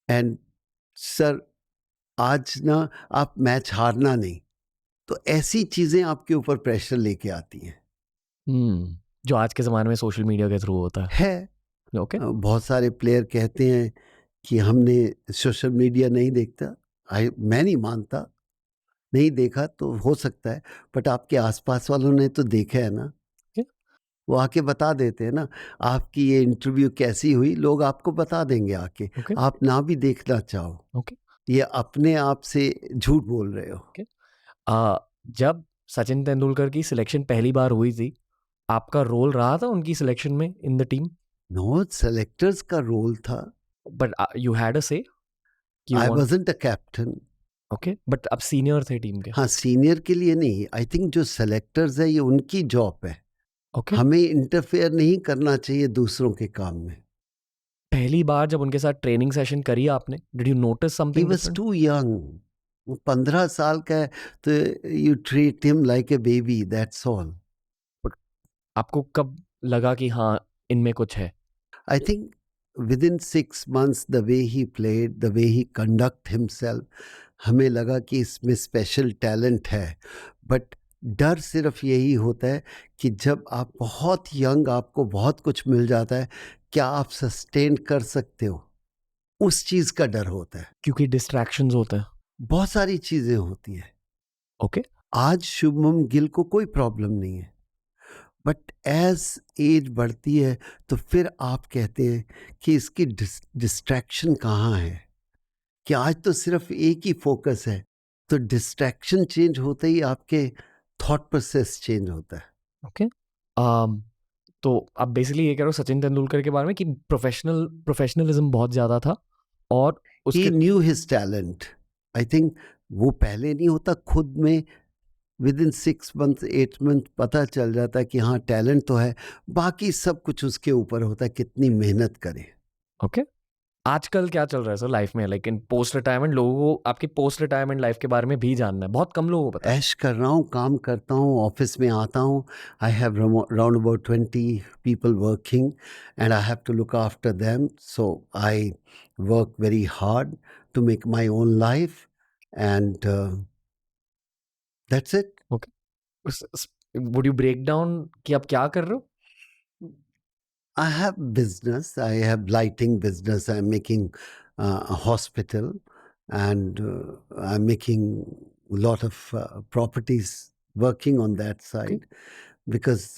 एंड सर आज ना आप मैच हारना नहीं। तो ऐसी चीजें आपके ऊपर प्रेशर लेके आती हैं। जो आज के ज़माने में सोशल मीडिया के थ्रू होता है। ओके। बहुत सारे प्लेयर कहते हैं कि हमने सोशल मीडिया नहीं देखता। मैं नहीं मानता, नहीं देखा तो हो सकता है, बट आपके आसपास वालों ने तो देखा है ना। वो आके बता देते हैं ना, आपकी ये इंटरव्यू कैसी हुई, लोग आपको बता देंगे आके। Okay. आप ना भी देखना चाहो, ओके। ये अपने आप से झूठ बोल रहे हो। जब सचिन तेंदुलकर की सिलेक्शन पहली बार हुई थी, आपका रोल रहा था उनकी सिलेक्शन में in the team? No, selectors का रोल था, but you had a say? I wasn't a captain. Okay, but आप सीनियर थे टीम के? हाँ, सीनियर के लिए नहीं। आई थिंक जो सेलेक्टर्स है ये उनकी जॉब है। ओके। हमें इंटरफेयर नहीं करना चाहिए दूसरों के काम में। पहली बार जब उनके साथ ट्रेनिंग सेशन करी आपने, did you notice he something was too young. 15 साल का है तो you treat him like a baby, that's all. आपको कब लगा कि हाँ इनमें कुछ है? I think within 6 months, the way he played, the way he conduct himself, हमें लगा कि इसमें स्पेशल टैलेंट है। बट डर सिर्फ यही होता है कि जब आप बहुत यंग, आपको बहुत कुछ मिल जाता है, क्या आप सस्टेन कर सकते हो, उस चीज़ का डर होता है। क्योंकि डिस्ट्रैक्शंस होते हैं। बहुत सारी चीज़ें होती हैं। ओके। आज शुभमन गिल को कोई प्रॉब्लम नहीं है, बट एज एज बढ़ती है तो फिर आप कहते हैं कि इसकी डिस्ट्रैक्शन कहाँ है, कि आज तो सिर्फ एक ही फोकस है। तो डिस्ट्रैक्शन चेंज होते ही आपके थॉट प्रोसेस चेंज होता है। ओके। तो आप बेसिकली ये कह रहे हो सचिन तेंदुलकर के बारे में कि प्रोफेशनलिज्म बहुत ज़्यादा था और ही उसके new his talent. I think वो पहले नहीं होता, खुद में विद इन 6 मंथ 8 मंथ पता चल जाता है कि हाँ टैलेंट तो है, बाकी सब कुछ उसके ऊपर होता है कितनी मेहनत करे। ओके, आजकल क्या चल रहा है सर लाइफ में, लाइक इन पोस्ट रिटायरमेंट? लोगों को आपकी पोस्ट रिटायरमेंट लाइफ के बारे में भी जानना है, बहुत कम लोगों को पता है। ऐश कर रहा हूँ, काम करता हूँ, ऑफिस में आता हूँ। I have round about 20 people working and I have to look after them, so I work very hard to make my own life and that's it. Would you break down कि आप क्या कर रहे हो? I have business. I have lighting business. I'm making a hospital, and I'm making a lot of properties. Working on that side, because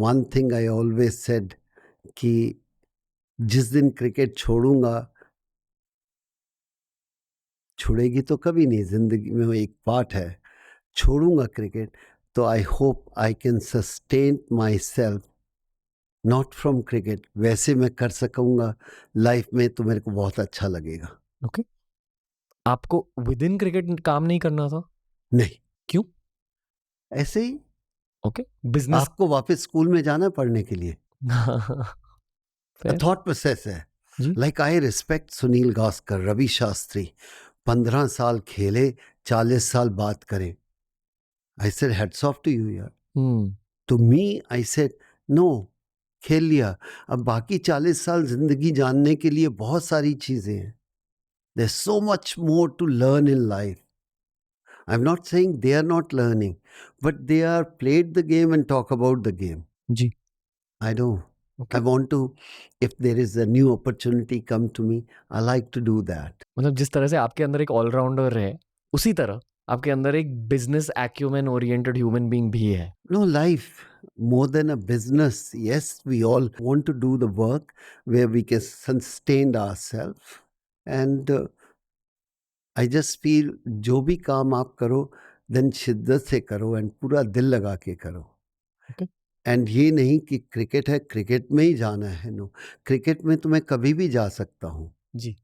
one thing I always said कि जिस दिन cricket छोड़ूंगा, छुड़ेगी तो कभी नहीं, जिंदगी में वो एक पार्ट है, छोड़ूंगा क्रिकेट तो I hope I can sustain my self not from cricket, वैसे मैं कर सकूंगा लाइफ में तो मेरे को बहुत अच्छा लगेगा। ओके, आपको विद इन क्रिकेट काम नहीं करना था? नहीं, क्यों? ऐसे ही ओके, बिजनेस आपको वापस स्कूल में जाना पढ़ने के लिए, थॉट प्रोसेस है। जी। Like I respect Sunil Gavaskar, Ravi Shastri, 15 साल खेले, 40 साल बात करें। I said hats off to you यार। To me I said no, खेल लिया, अब बाकी 40 साल जिंदगी जानने के लिए बहुत सारी चीजें हैं। There's so much more to learn in life. I'm not saying they are not learning, but they are played the game and talk about the game. Ji. I don't. Okay. I want to, if there is a new opportunity come to me, I like to do that. मतलब जिस तरह से आपके अंदर एक allrounder है, उसी तरह आपके अंदर एक business acumen oriented human being भी है। No, life more than a business. Yes, we all want to do the work where we can sustain ourselves. And I just feel जो भी काम आप करो देन शिद्दत से करो एंड पूरा दिल लगा के करो। Okay. एंड ये नहीं कि क्रिकेट है क्रिकेट में ही जाना है, नो, क्रिकेट में तो मैं कभी भी जा सकता हूँ। जी।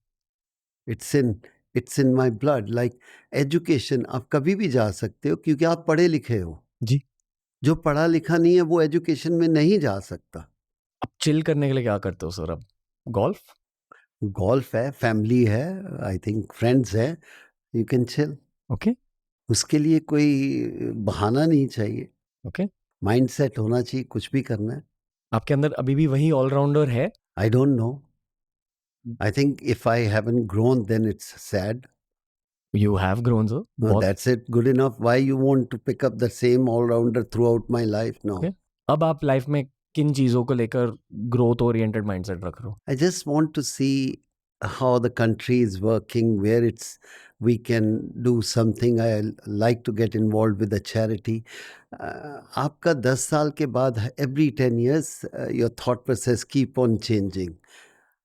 It's in my blood. Like education, आप कभी भी जा सकते हो क्योंकि आप पढ़े लिखे हो। जी। जो पढ़ा लिखा नहीं है वो एजुकेशन में नहीं जा सकता। अब चिल करने के लिए क्या करते हो सर? अब गोल्फ? गोल्फ है, फैमिली है, आई थिंक फ्रेंड्स है, यू कैन चिल। ओके। उसके लिए कोई बहाना नहीं चाहिए, ओके, माइंड सेट होना चाहिए, कुछ भी करना है। आपके अंदर अभी भी वही ऑलराउंडर है? I don't know, I think if I haven't grown then it's sad. You have grown sir. No, that's it. Good enough. Why you want to pick up the same all-rounder throughout my life? No. Okay. अब आप life में किन चीजों को लेकर growth oriented mindset रख रहे हो? I just want to see how the country is working, where we can do something. I like to get involved with a charity. आपका 10 साल के बाद every 10 years your thought process keep on changing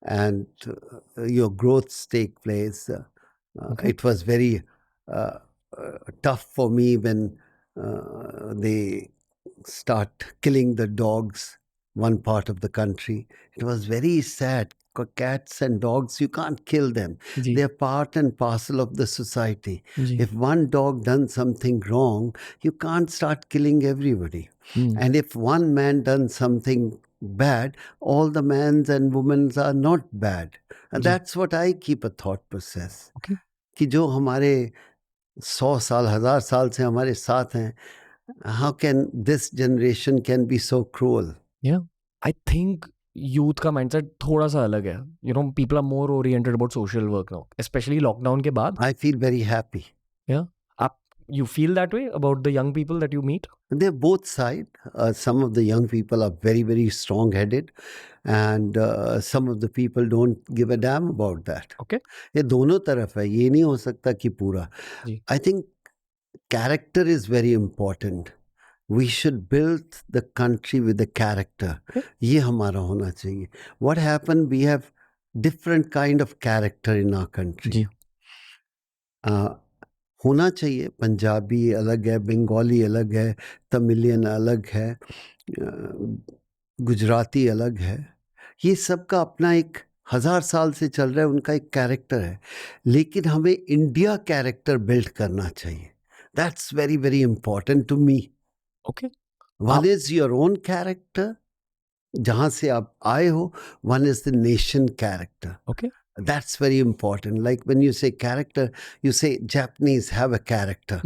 and your growths take place. Okay. It was very tough for me when they start killing the dogs, one part of the country. It was very sad. Cats and dogs, you can't kill them. Ji. They're part and parcel of the society. Ji. If one dog done something wrong, you can't start killing everybody. And if one man done something bad, all the men and women are not bad. And that's what I keep a thought process. Okay. कि जो हमारे 100 साल 1000 साल से हमारे साथ हैं, how can this generation can be so cruel? Yeah, I think youth का माइंडसेट थोड़ा सा अलग है। You know, people are more oriented about social work now, specially lockdown के बाद। I feel very happy. Yeah, आप you feel that way about the young people that you meet? They're both side. Some of the young people are very, very strong-headed, and some of the people don't give a damn about that. Okay. ये दोनों तरफ है, ये नहीं हो सकता कि पूरा। जी। I think character is very important. We should build the country with the character. ये हमारा होना चाहिए। What happened? We have different kind of character in our country. जी। होना चाहिए। पंजाबी अलग है, बंगाली अलग है, तमिलियन अलग है, गुजराती अलग है। ये सबका अपना एक 1000 साल से चल रहा है, उनका एक कैरेक्टर है। लेकिन हमें इंडिया कैरेक्टर बिल्ड करना चाहिए। That's very, very important to me. Okay. One is your own character, जहाँ से आप आए हो. One is the nation character. Okay. That's very important. Like when you say character, you say Japanese have a character.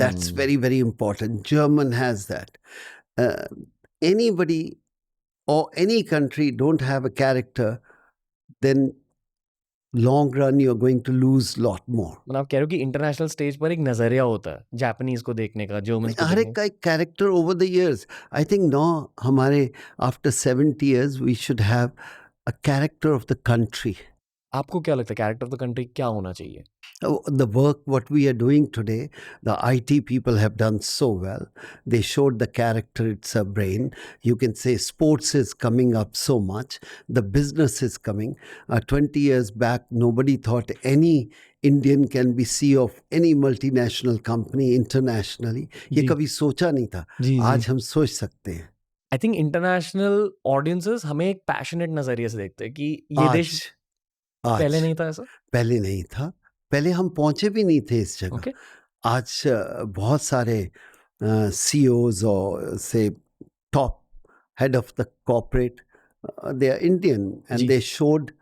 That's very, very important. German has that. Anybody or any country don't have a character, then long run you're going to lose lot more. मतलब आप कह रहे हो कि international stage पर एक नजरिया होता है जापानीज को देखने का, जर्मन्स को हर देखने एक का एक character over the years. I think no हमारे after 70 years we should have a character of the country. का. आपको क्या लगता है कैरेक्टर ऑफ द कंट्री क्या होना चाहिए? The work what we are doing today, the IT people have done so well. They showed the character, it's a brain. You can say sports is coming up so much. The business is coming. 20 years back, nobody thought any Indian can be CEO of any multinational company internationally. ये जी. कभी सोचा नहीं था. जी आज हम सोच सकते हैं. आई थिंक इंटरनेशनल ऑडियंसेस हमें एक पैशनेट नजरिए से देखते हैं कि ये देश पहले नहीं था ऐसा. पहले नहीं था. पहले हम पहुंचे भी नहीं थे इस जगह. ओके. आज बहुत सारे CEOs और से top head of the corporate, they are Indian and ji. they showed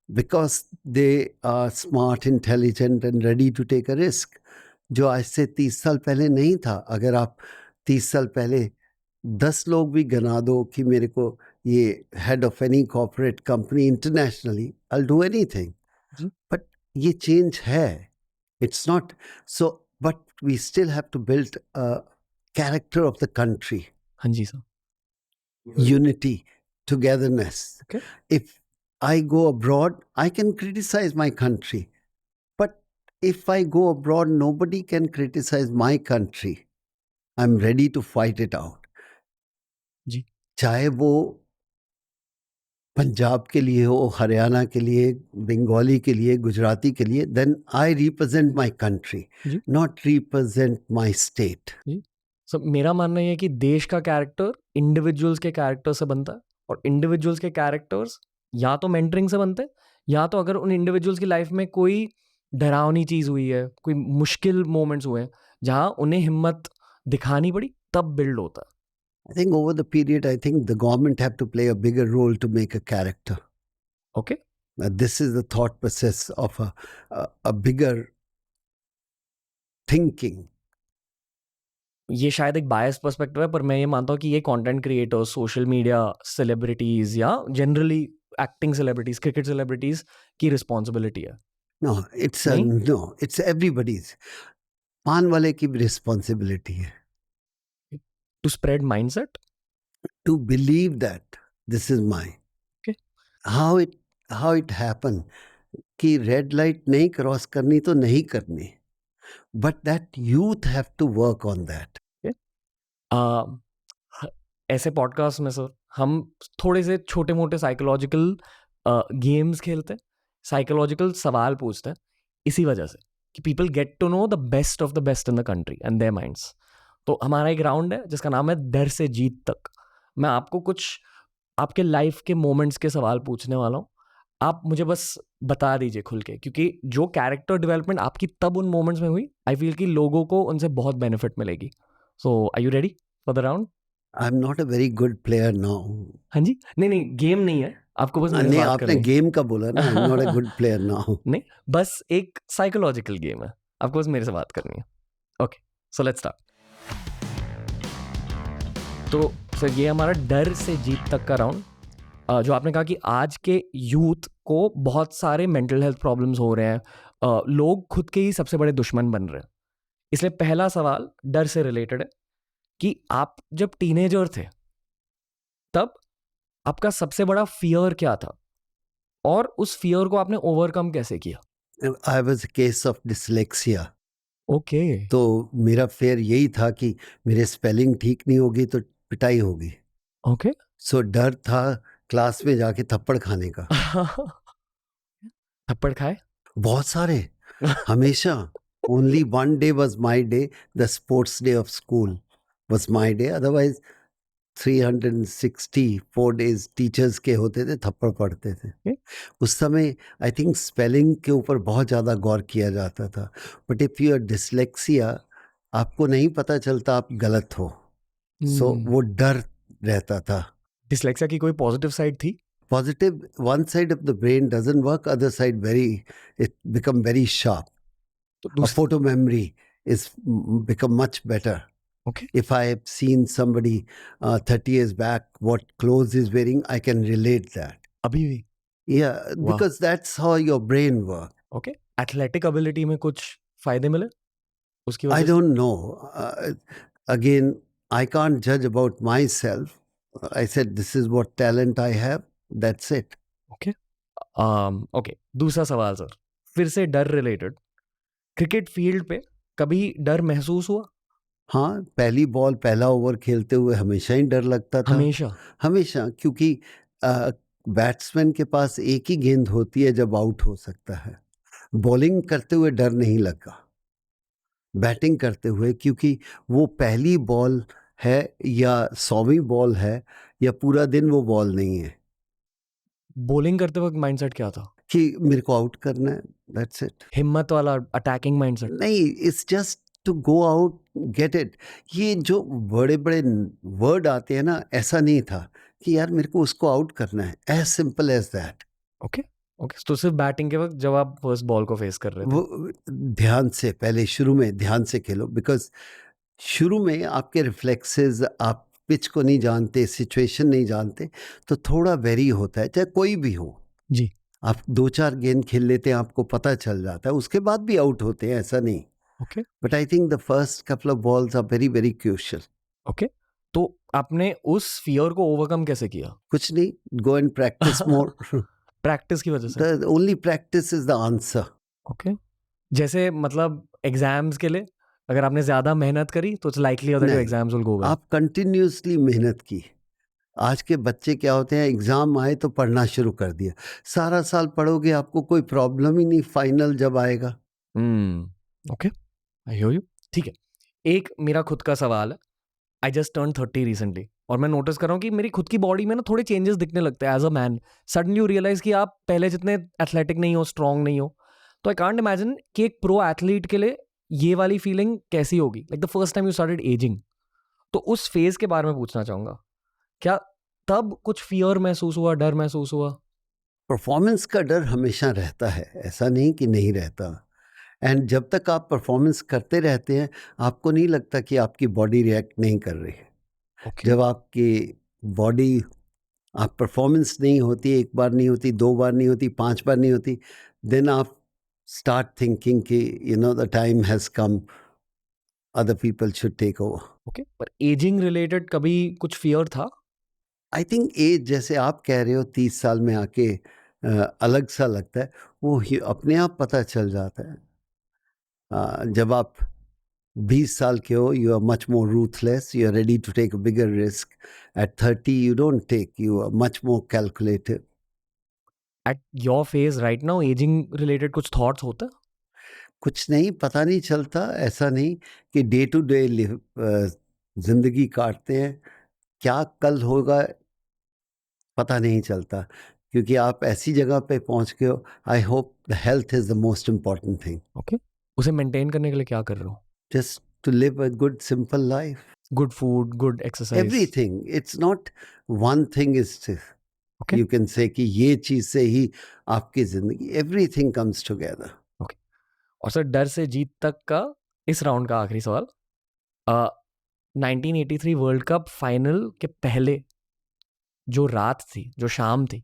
because they are smart, intelligent and ready to take a risk. जो आज से 30 साल पहले नहीं था. अगर आप 30 साल पहले 10 लोग भी गिना दो कि मेरे को ये head of any corporate company internationally, I'll do anything. Ji. But ये change है. It's not so, but we still have to build a character of the country. हाँ जी sir. Unity, togetherness. Okay. If I go abroad, I can criticize my country. But if I go abroad, nobody can criticize my country. I'm ready to fight it out. जी. चाहे वो पंजाब के लिए हो, हरियाणा के लिए, बंगाली के लिए, गुजराती के लिए, then I represent my country, ji. not represent my state. सो मेरा मानना ये है कि देश का कैरेक्टर इंडिविजुअल्स के कैरेक्टर से बनता है और इंडिविजुअल्स के कैरेक्टर्स या तो मेंटरिंग से बनते हैं या तो अगर उन इंडिविजुअल्स की लाइफ में कोई डरावनी चीज़ हुई है, कोई मुश्किल मोमेंट्स हुए हैं जहाँ उन्हें हिम्मत दिखानी पड़ी, तब बिल्ड होता है. I think over the period, I think the government have to play a bigger role to make a character. Okay. This is the thought process of a bigger thinking. ये शायद एक बायस पर्सपेक्टिव है पर मैं ये मानता हूँ कि ये content creators, social media celebrities या generally acting celebrities, cricket celebrities की रिस्पॉन्सिबिलिटी है. No, it's नहीं? no, it's everybody's. पान वाले की responsibility है to spread mindset. to believe that this is mine. Okay. How it happened कि रेड लाइट नहीं क्रॉस करनी तो नहीं करनी. But that youth have to work on that. ऐसे पॉडकास्ट में सर हम थोड़े से छोटे मोटे साइकोलॉजिकल गेम्स खेलते हैं, साइकोलॉजिकल सवाल पूछते हैं इसी वजह से कि people get to know the best of the best in the country and their minds. तो हमारा एक राउंड है जिसका नाम है डर से जीत तक. मैं आपको कुछ आपके लाइफ के मोमेंट्स के सवाल पूछने वाला हूँ. आप मुझे बस बता दीजिए खुल के, क्योंकि जो कैरेक्टर डेवलपमेंट आपकी तब उन मोमेंट्स में हुई, आई फील कि लोगों को उनसे बहुत बेनिफिट मिलेगी. So are you ready for the round? I'm not a very good player now. हाँ जी. नहीं गेम नहीं है, आपको बस मेरे नहीं, से बात आपने करनी है. गेम का बोला ना. I'm not a good player now. नहीं, बस एक साइकोलॉजिकल गेम है, आपको बस मेरे से बात करनी है. Okay, so let's start. तो सर ये हमारा डर से जीत तक का राउंड. जो आपने कहा कि आज के यूथ को बहुत सारे मेंटल हेल्थ प्रॉब्लम्स हो रहे हैं, लोग खुद के ही सबसे बड़े दुश्मन बन रहे हैं. इसलिए पहला सवाल डर से रिलेटेड है कि आप जब टीनेजर थे तब आपका सबसे बड़ा फियर क्या था और उस फियर को आपने ओवरकम कैसे किया? I was a case of dyslexia. Okay. तो मेरा फेयर यही था कि मेरे स्पेलिंग ठीक नहीं होगी तो पिटाई होगी. ओके. सो डर था क्लास में जाके थप्पड़ खाने का. थप्पड़ खाए? बहुत सारे. हमेशा. Only one day was my day. The sports day of school was my day. Otherwise 364 days teachers के होते थे, थप्पड़ पड़ते थे. उस समय आई थिंक स्पेलिंग के ऊपर बहुत ज़्यादा गौर किया जाता था. But if you are dyslexia आपको नहीं पता चलता आप गलत हो, सो वो डर रहता था। डिसलेक्सिया की कोई पॉजिटिव साइड थी? Positive, one side of the brain doesn't work, other side it become very sharp. तो A दूसरी photo memory is become much better. Okay If I have seen somebody 30 years back, what clothes he's wearing, I can relate that. अभी भी Yeah, Wow. because that's how your brain works. Okay athletic ability में कुछ फायदे मिले उसकी I वजह से? don't know. Again, I can't judge about myself. I said, this is what talent I have. That's it. Okay okay दूसरा सवाल sir, फिर से डर रिलेटेड। क्रिकेट फील्ड पे कभी डर महसूस हुआ? हाँ, पहली बॉल पहला ओवर खेलते हुए हमेशा ही डर लगता था। हमेशा? हमेशा, क्योंकि बैट्समैन के पास एक ही गेंद होती है जब आउट हो सकता है। बॉलिंग करते हुए डर नहीं लगा, बैटिंग करते हुए, क्योंकि वो पहली बॉल है या 100वीं बॉल है या पूरा दिन वो बॉल नहीं है बॉलिंग करते वक्त माइंडसेट क्या था? कि मेरे को आउट करना है, दैट्स इट। हिम्मत वाला अटैकिंग माइंडसेट? नहीं, it's just to go out, get it. ये जो बड़े बड़े वर्ड आते हैं ना, ऐसा नहीं था कि यार मेरे को उसको आउट करना है, as simple as that. Okay okay, तो सिर्फ बैटिंग के वक्त जब आप फर्स्ट बॉल को फेस कर रहे थे? वो ध्यान से, पहले शुरू में ध्यान से खेलो, बिकॉज शुरू में आपके रिफ्लेक्सेस, आप पिच को नहीं जानते, सिचुएशन नहीं जानते, तो थोड़ा वेरी होता है, चाहे कोई भी हो। जी आप 2-4 गेंद खेल लेते हैं, आपको पता चल जाता है, उसके बाद भी आउट होते हैं, ऐसा नहीं। Okay but I think the first couple of balls are very very crucial. Okay, तो आपने उस फियर को ओवरकम कैसे किया? कुछ नहीं, go and practice more. Practice की वजह से? The only practice is the answer. Okay, जैसे मतलब एग्जाम्स के लिए अगर आपने ज्यादा मेहनत करी तो इट्स लाइकली दैट योर नहीं, एग्जाम्स विल गो वेल। आप कंटिन्यूसली मेहनत की। आज के बच्चे क्या होते हैं, एग्जाम आए तो पढ़ना शुरू कर दिया, सारा साल पढ़ोगे, आपको कोई प्रॉब्लम ही नहीं, फाइनल जब आएगा। Okay, I hear you. ठीक है, एक मेरा खुद का सवाल है। आई जस्ट टर्न 30 रिसेंटली और मैं नोटिस कर रहा हूँ कि मेरी खुद की बॉडी में ना थोड़े चेंजेस दिखने लगते हैं as a man. Suddenly you realise कि आप पहले जितने एथलेटिक नहीं हो, स्ट्रांग नहीं हो। तो आई कांट इमेजिन कि एक प्रो एथलीट के लिए ये वाली फीलिंग कैसी होगी, like the first time you started ageing. तो उस फेज के बारे में पूछना चाहूंगा, क्या तब कुछ फियर महसूस हुआ, डर महसूस हुआ? परफॉर्मेंस का डर हमेशा रहता है, ऐसा नहीं कि नहीं रहता। एंड जब तक आप परफॉर्मेंस करते रहते हैं, आपको नहीं लगता कि आपकी बॉडी रिएक्ट नहीं कर रही है। ओके, जब आपकी बॉडी, आप परफॉर्मेंस नहीं होती, एक बार नहीं होती, 2 बार नहीं होती, 5 बार नहीं होती, देन आप स्टार्ट थिंकिंग कि you know the time has come, other people should take over. Okay, पर एजिंग रिलेटेड कभी कुछ फियर था? आई थिंक एज, जैसे आप कह रहे हो 30 साल में आके अलग सा लगता है, वो अपने आप पता चल जाता है। जब आप 20 साल के हो, you are much more ruthless, you are ready to take a bigger risk. At 30 you don't take, you are much more calculative. At your phase right now ageing related कुछ थॉट्स होते हैं? कुछ नहीं, पता नहीं चलता, ऐसा नहीं कि डे टू डे जिंदगी काटते हैं, क्या कल होगा पता नहीं चलता, क्योंकि आप ऐसी जगह पे पहुंच गए हो। I hope the health is the most important thing, okay, उसे मेंटेन करने के लिए क्या कर रहे हो? Just to live a good simple life. Good food, good exercise? Everything, it's not one thing is, Okay. You can say कि ये चीज से ही आपकी जिंदगी, एवरीथिंग कम्स टुगेदर। और सर, डर से जीत तक का इस राउंड का आखिरी सवाल। 1983 वर्ल्ड कप फाइनल के पहले जो रात थी, जो शाम थी,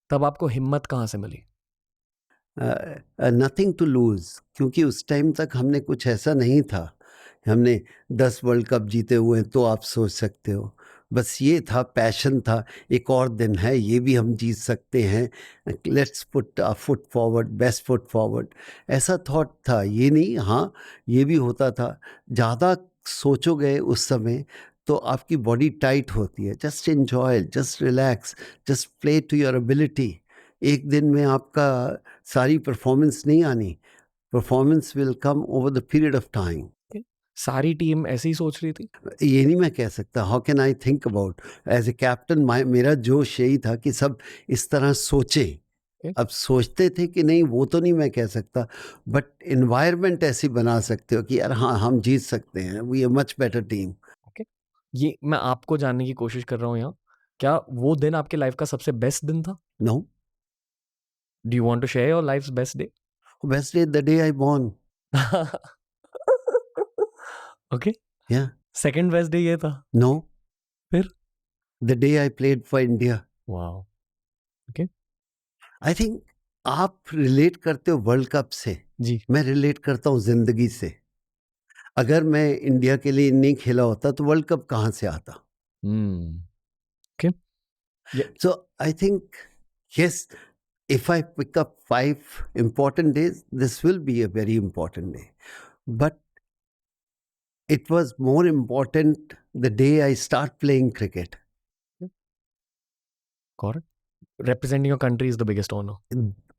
तब आपको हिम्मत कहाँ से मिली? नथिंग टू लूज, क्योंकि उस टाइम तक हमने कुछ ऐसा नहीं था। हमने 10 वर्ल्ड कप जीते हुए हैं, तो आप सोच सकते हो, बस ये था, पैशन था, एक और दिन है, ये भी हम जीत सकते हैं, let's put a foot forward, best foot forward, ऐसा थॉट था। ये नहीं, हाँ ये भी होता था, ज़्यादा सोचोगे उस समय तो आपकी बॉडी टाइट होती है। Just enjoy, just relax, just play to your ability. एक दिन में आपका सारी परफॉर्मेंस नहीं आनी, performance will come over the period of time. सारी टीम ऐसे ही सोच रही थी? ये नहीं मैं कह सकता, how can I think about, as a captain मेरा जोश यही था कि सब इस तरह सोचे। अब सोचते थे कि नहीं वो तो नहीं मैं कह सकता, बट एनवायरनमेंट ऐसी बना सकते हो कि यार हाँ हम जीत सकते हैं, we are much better team. ये मैं आपको जानने की कोशिश कर रहा हूँ यहाँ, क्या वो दिन आपके लाइफ का सबसे बेस्ट दिन था? No, do you want to share your life's best day? Best day the day I born. Okay, या सेकंड बेस्ट डे ये था? नो, फिर? The day I played for India. Wow, okay, I think आप relate करते हो world cup से, जी, मैं relate करता हूँ जिंदगी से। अगर मैं इंडिया के लिए नहीं खेला होता तो वर्ल्ड कप कहाँ से आता? Okay, So I think, yes, if I pick up 5 important days, this will be a very important day. But it was more important the day I start playing cricket. Correct, representing your country is the biggest honor.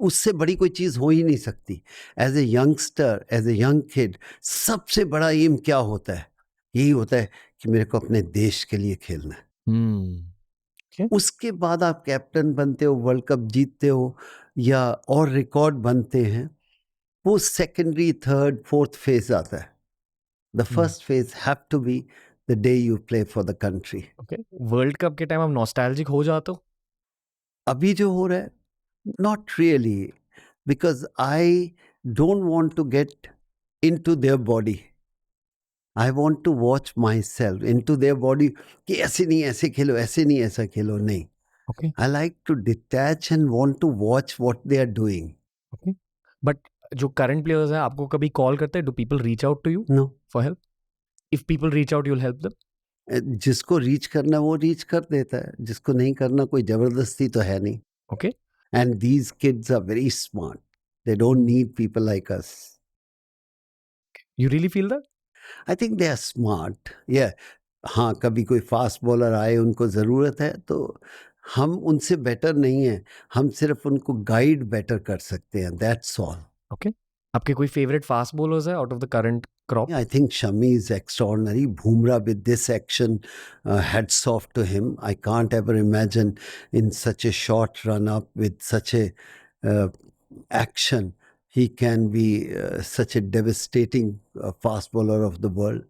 उससे बड़ी कोई चीज हो ही नहीं सकती। As a youngster, as a young kid, सबसे बड़ा एम क्या होता है? यही होता है कि मेरे को अपने देश के लिए खेलना है। उसके बाद आप कैप्टन बनते हो, वर्ल्ड कप जीतते हो या और रिकॉर्ड बनते हैं, वो सेकेंडरी, थर्ड, फोर्थ फेज आता है। The first phase have to be the day you play for the country. Okay, world cup के टाइम आप नॉस्टैल्जिक हो जाते हो? अभी जो हो रहा है, not really, because I don't want to get into their body. I want to watch myself into their body कि ऐसे नहीं ऐसे खेलो, ऐसे नहीं ऐसा खेलो, नहीं। Okay, I like to detach and want to watch what they are doing. Okay, but जो करंट प्लेयर्स हैं आपको कभी कॉल करते हैं? Do people reach out to you no, for help? If people reach out, you will help them? जिसको reach करना वो reach कर देता है, जिसको नहीं करना कोई जबरदस्ती तो है नहीं। Okay, and these kids are very smart, they don't need people like us. You really feel that? I think they are smart, या हाँ, कभी कोई फास्ट बॉलर आए उनको ज़रूरत है तो हम उनसे बेटर नहीं हैं, हम सिर्फ उनको गाइड बेटर कर सकते हैं, दैट्स ऑल। ओके, आपके कोई फेवरेट फास्ट बॉलर्स है out of the current crop? I think Shami is extraordinary. Bumrah with this action, hats off to him. I can't ever imagine in such a short run up with such a uh, action, he can be such a devastating fast bowler of the world.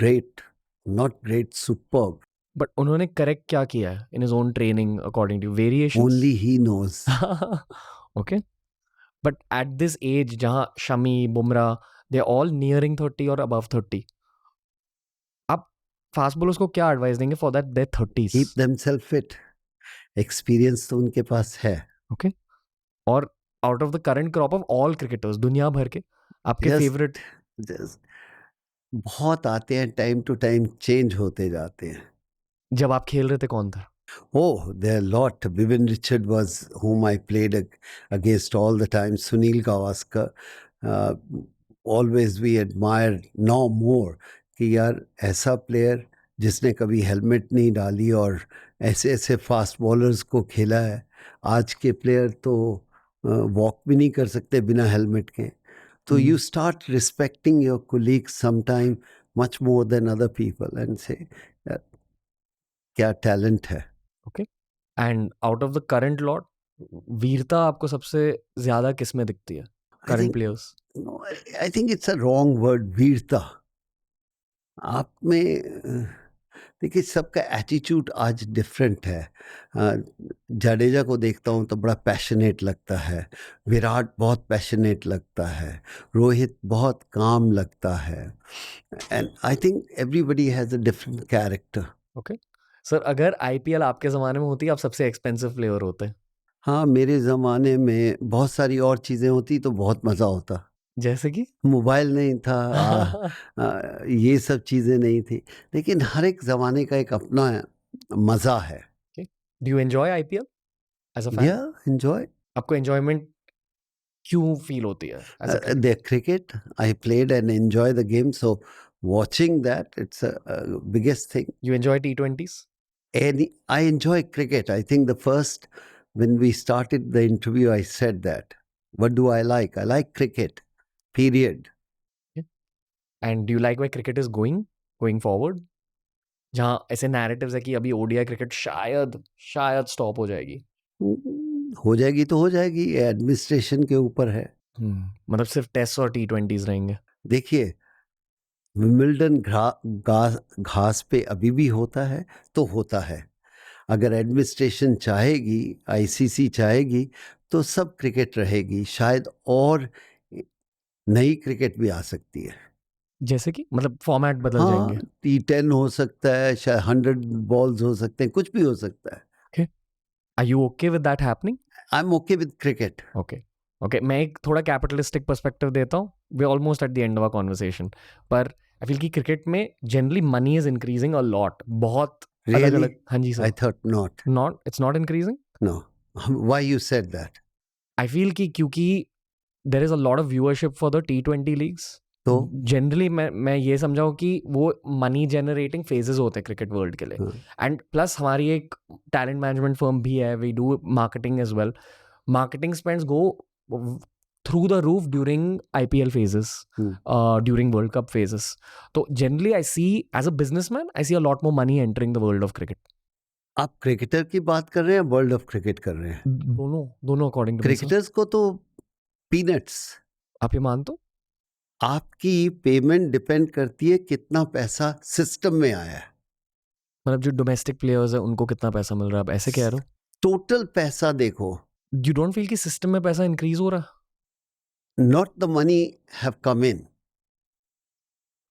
Great, not great, superb. But उन्होंने correct क्या किया है in his own training according to variations? Only he knows. Okay, but at this age जहाँ Shami, Bumrah, they are all nearing 30 और above 30, आप fast bowlers को क्या advice देंगे for that their 30s? Keep themselves fit. Experience तो उनके पास है। Okay, और out of the current crop of all cricketers दुनिया भर के, आपके Just- फेवरेट? just बहुत आते हैं, टाइम टू टाइम चेंज होते जाते हैं। जब आप खेल रहे थे कौन था? Oh, there are a lot. Vivian Richard was whom I played against all the time. Sunil Gavaskar. Uh, always we admire now more कि यार ऐसा प्लेयर जिसने कभी हेलमेट नहीं डाली और ऐसे ऐसे फास्ट बॉलर्स को खेला है। आज के प्लेयर तो वॉक भी नहीं कर सकते बिना हेलमेट के। तो you start respecting your colleague sometime much more than other people and से क्या टैलेंट है। Okay, and out of the current lot, वीरता आपको सबसे ज्यादा किस में दिखती है current players? No, I think it's a wrong word, वीरता। आप में देखिए सबका एटीट्यूड आज डिफरेंट है। जाडेजा को देखता हूँ तो बड़ा पैशनेट लगता है, विराट बहुत पैशनेट लगता है, रोहित बहुत काम लगता है, and I think everybody has a different character. Okay sir, अगर आईपीएल आपके ज़माने में होती, आप सबसे एक्सपेंसिव प्लेयर होते? हाँ, मेरे ज़माने में बहुत सारी और चीज़ें होती तो बहुत मज़ा होता। जैसे कि? मोबाइल नहीं था, ये सब चीज़ें नहीं थी, लेकिन हर एक ज़माने का एक अपना मज़ा है। Do you enjoy IPL as a fan? या एंजॉय आपको एंजॉयमेंट क्यों फील होती है as a? The cricket, I played and enjoy the game, so watching that, it's a biggest thing. You enjoy T20s? And I enjoy cricket. I think the first, when we started the interview, I said that. What do I like? I like cricket, period. And do you like where cricket is going forward? जहाँ ऐसे narratives है कि अभी ODI cricket शायद stop हो जाएगी। हो जाएगी तो हो जाएगी, एडमिनिस्ट्रेशन के ऊपर है। मतलब सिर्फ टेस्ट और T20s रहेंगे। देखिए, विमिल्डन घास पे अभी भी होता है तो होता है। अगर एडमिनिस्ट्रेशन चाहेगी, आईसीसी चाहेगी तो सब क्रिकेट रहेगी, शायद और नई क्रिकेट भी आ सकती है। जैसे कि मतलब फॉर्मेट बदल हाँ, जाएंगे। T10 हो सकता है, शायद 100 बॉल्स हो सकते हैं, कुछ भी हो सकता है। Are you okay with that happening? I am okay with cricket. Okay, मैं एक थोड़ा कैपिटलिस्टिक पर्सपेक्टिव देता हूँ। We almost at the end of our conversation, पर आई फील कि क्रिकेट में generally money is increasing a lot, बहुत अलग Really? अलग। हाँ जी I sir. thought not. It's not increasing. No. Why you said that? I feel कि क्योंकि there is a lot of viewership for the T20 leagues, तो generally मैं ये समझाऊँ कि वो मनी जनरेटिंग फेजेस होते हैं क्रिकेट वर्ल्ड के लिए। एंड प्लस हमारी एक टैलेंट मैनेजमेंट फर्म भी है, we do marketing as well. Marketing spends go through the roof during IPL phases, during World Cup phases. तो generally I see, as a businessman, I see a lot more money entering the world of cricket. आप cricketer की बात कर रहे हैं, world of cricket कर रहे हैं? दोनों according to me, sir. Cricketers को तो पीनट्स। आप ये मानते हो? आपकी पेमेंट डिपेंड करती है कितना पैसा सिस्टम में आया है। मतलब जो डोमेस्टिक प्लेयर्स है उनको कितना पैसा मिल रहा है, आप ऐसे कह रहे हो? टोटल पैसा देखो। यू डोंट फील कि सिस्टम में पैसा इंक्रीज हो रहा? Not the money have come in,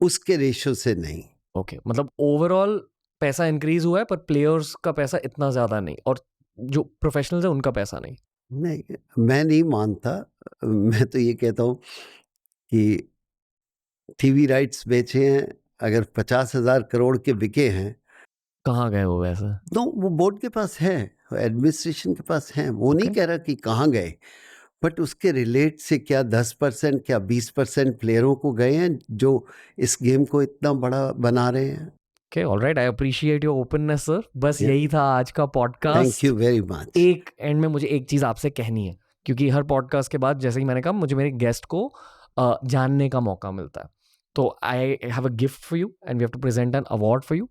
उसके रेशियो से नहीं। ओके, मतलब ओवरऑल पैसा इंक्रीज हुआ है पर प्लेयर्स का पैसा इतना ज्यादा नहीं, और जो प्रोफेशनल्स है उनका पैसा नहीं। नहीं, मैं नहीं मानता। मैं तो ये कहता हूँ कि टीवी राइट्स बेचे हैं, अगर 50,000 करोड़ के बिके हैं, कहाँ गए वो वैसे? तो वो बोर्ड के पास है, एडमिनिस्ट्रेशन के पास है। वो नहीं कह रहा कि कहाँ गए, बट उसके रिलेट से क्या 10% क्या 20% प्लेयरों को गए हैं जो इस गेम को इतना बड़ा बना रहे हैं। Okay, alright, I appreciate your openness sir. बस यही था आज का podcast. Thank you very much. एक एंड में मुझे एक चीज़ आपसे कहनी है, क्योंकि हर पॉडकास्ट के बाद, जैसे ही मैंने कहा, मुझे मेरे गेस्ट को जानने का मौका मिलता है। तो I have a gift for you and we have to present an award for you.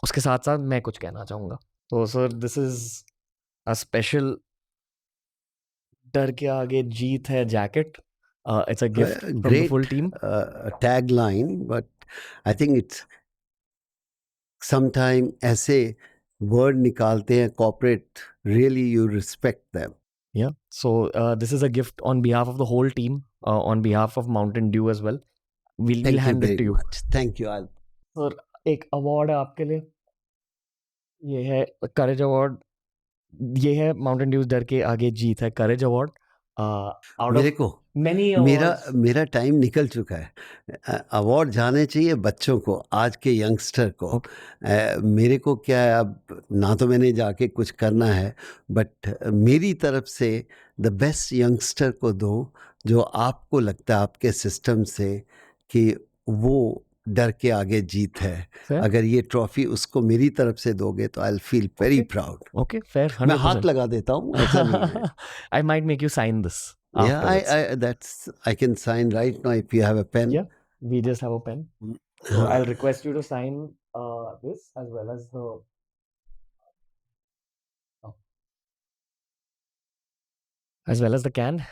उसके साथ साथ मैं कुछ कहना चाहूँगा। तो sir, this is a special डर के आगे जीत है jacket. It's a gift from the full team. Tag line, but I think it's sometime ऐसे वर्ड निकालते हैं corporate, really you respect them. Yeah, so this is a gift on behalf of the whole team, on behalf of Mountain Dew as well. We'll hand it to you. Thank you. Sir, एक award है आपके लिए, ये है courage award. ये है mountain dues डर के आगे जीत है करेज अवार्ड। मेरे को मेरा टाइम निकल चुका है। अवार्ड जाने चाहिए बच्चों को, आज के यंगस्टर को। मेरे को क्या है, अब ना तो मैंने जाके कुछ करना है, बट मेरी तरफ से द बेस्ट यंगस्टर को दो जो आपको लगता है आपके सिस्टम से कि वो डर के आगे जीत है। Fair. अगर ये ट्रॉफी उसको मेरी तरफ से दोगे तो I will feel very proud. Okay, fair. मैं हाथ लगा देता हूँ, ऐसा नहीं है। I might make you sign this Yeah, afterwards. I can sign right now if you have a pen. Yeah, we just have a pen. So I'll request you to sign this as well as the can.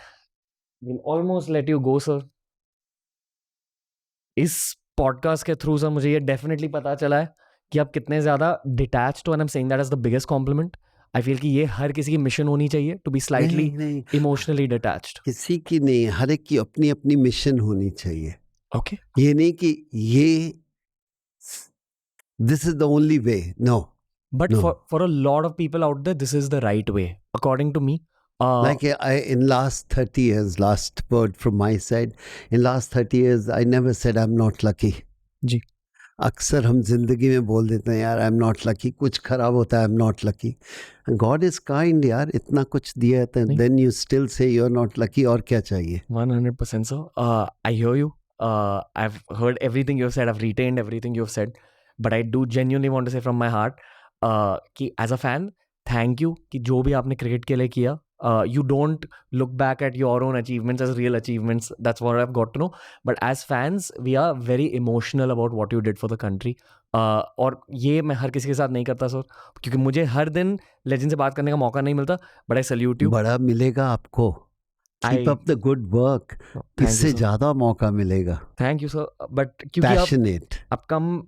We'll almost let you go, sir. इस podcast के through sir मुझे ये definitely पता चला है कि आप कितने ज़्यादा डिटैच्ड हो, and I am saying that is the biggest compliment. I feel कि ये हर किसी की मिशन होनी चाहिए, to be slightly emotionally detached. किसी की नहीं, हर एक की अपनी अपनी मिशन होनी चाहिए। ओके, ये नहीं कि ये this is the only way, no. But for a lot of people out there this is the right way according to me. Like in last 30 years, last word from my side, in last 30 years I never said I'm not lucky. जी, अक्सर हम जिंदगी में बोल देते हैं यार आई am not lucky, कुछ खराब होता है I am not lucky. God is kind यार, इतना कुछ दिया है, then you still say you are not lucky, और क्या चाहिए? 100% sir. I hear you. I've heard everything you've said. I've retained everything you've said. But I do genuinely want to say from my heart कि as a fan, thank you कि जो भी आपने cricket के लिए किया, you don't look back at your own achievements as real achievements. That's what I've got to know. But as fans, we are very emotional about what you did for the country. और ये मैं हर किसी के साथ नहीं करता sir, क्योंकि मुझे हर दिन लेजेंड से बात करने का मौका नहीं मिलता, बट आई सैल्यूट यू। बड़ा मिलेगा आपको, keep up the good work, इससे ज्यादा मौका मिलेगा। Thank you sir. बट क्योंकि आप कम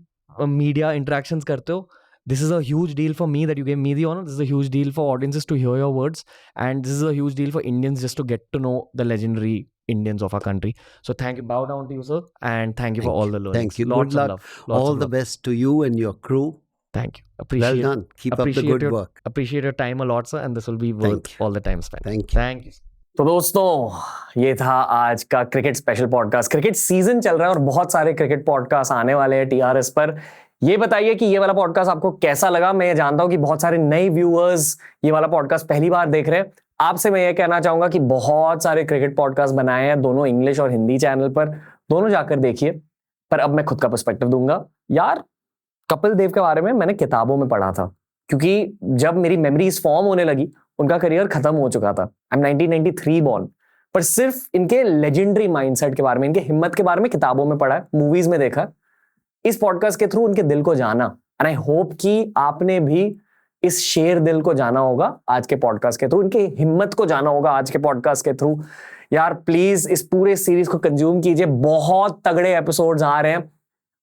मीडिया इंटरेक्शंस करते हो, this is a huge deal for me that you gave me the honor. This is a huge deal for audiences to hear your words, and this is a huge deal for Indians just to get to know the legendary Indians of our country. So thank you, bow down to you, sir, and thank you for all the learnings. Thank you. Lots good of luck. love. All the best to you and your crew. Thank you. Appreciate. Well done. Keep up the good work. Appreciate your time a lot, sir, and this will be worth all the time spent. Thank you. Thank you. तो दोस्तों, ये था आज का cricket special podcast. Cricket season चल रहा है और बहुत सारे क्रिकेट पॉडकास्ट आने वाले हैं TRS पर। ये बताइए कि ये वाला पॉडकास्ट आपको कैसा लगा। मैं जानता हूं कि बहुत सारे नए व्यूअर्स ये वाला पॉडकास्ट पहली बार देख रहे हैं। आपसे मैं ये कहना चाहूंगा कि बहुत सारे क्रिकेट पॉडकास्ट बनाए हैं, दोनों इंग्लिश और हिंदी चैनल पर, दोनों जाकर देखिए। पर अब मैं खुद का पर्सपेक्टिव दूंगा। यार, कपिल देव के बारे में मैंने किताबों में पढ़ा था, क्योंकि जब मेरी मेमोरीज फॉर्म होने लगी उनका करियर खत्म हो चुका था। आई एम 1993 बॉर्न, पर सिर्फ इनके लेजेंडरी माइंडसेट के बारे में, इनके हिम्मत के बारे में किताबों में पढ़ा है, मूवीज में देखा। इस पॉडकास्ट के थ्रू उनके दिल को जाना, एंड आई होप कि आपने भी इस शेर दिल को जाना होगा आज के पॉडकास्ट के थ्रू, इनकी हिम्मत को जाना होगा आज के पॉडकास्ट के थ्रू। यार प्लीज इस पूरे सीरीज को कंज्यूम कीजिए, बहुत तगड़े एपिसोड्स आ रहे हैं।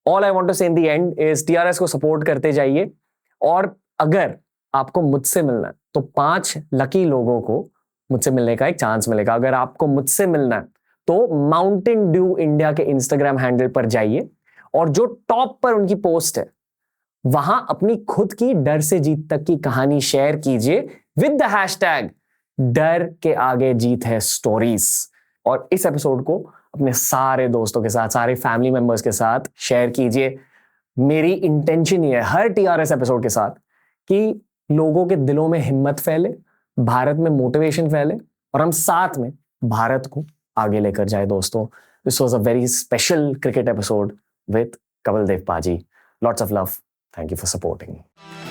ऑल आई वांट टू से in the end is TRS को सपोर्ट करते जाइए, और अगर आपको मुझसे मिलना है तो 5 लकी लोगों को मुझसे मिलने का एक चांस मिलेगा। अगर आपको मुझसे मिलना है तो माउंटेन ड्यू इंडिया के इंस्टाग्राम हैंडल पर जाइए, और जो टॉप पर उनकी पोस्ट है वहां अपनी खुद की डर से जीत तक की कहानी शेयर कीजिए विद द हैशटैग डर के आगे जीत है स्टोरीज। और इस एपिसोड को अपने सारे दोस्तों के साथ, सारे फैमिली मेंबर्स के साथ शेयर कीजिए। मेरी इंटेंशन ये है हर TRS एपिसोड के साथ कि लोगों के दिलों में हिम्मत फैले, भारत में मोटिवेशन फैले, और हम साथ में भारत को आगे लेकर जाए। दोस्तों, this was a very special cricket episode with Kapil Dev Paji. Lots of love. Thank you for supporting me.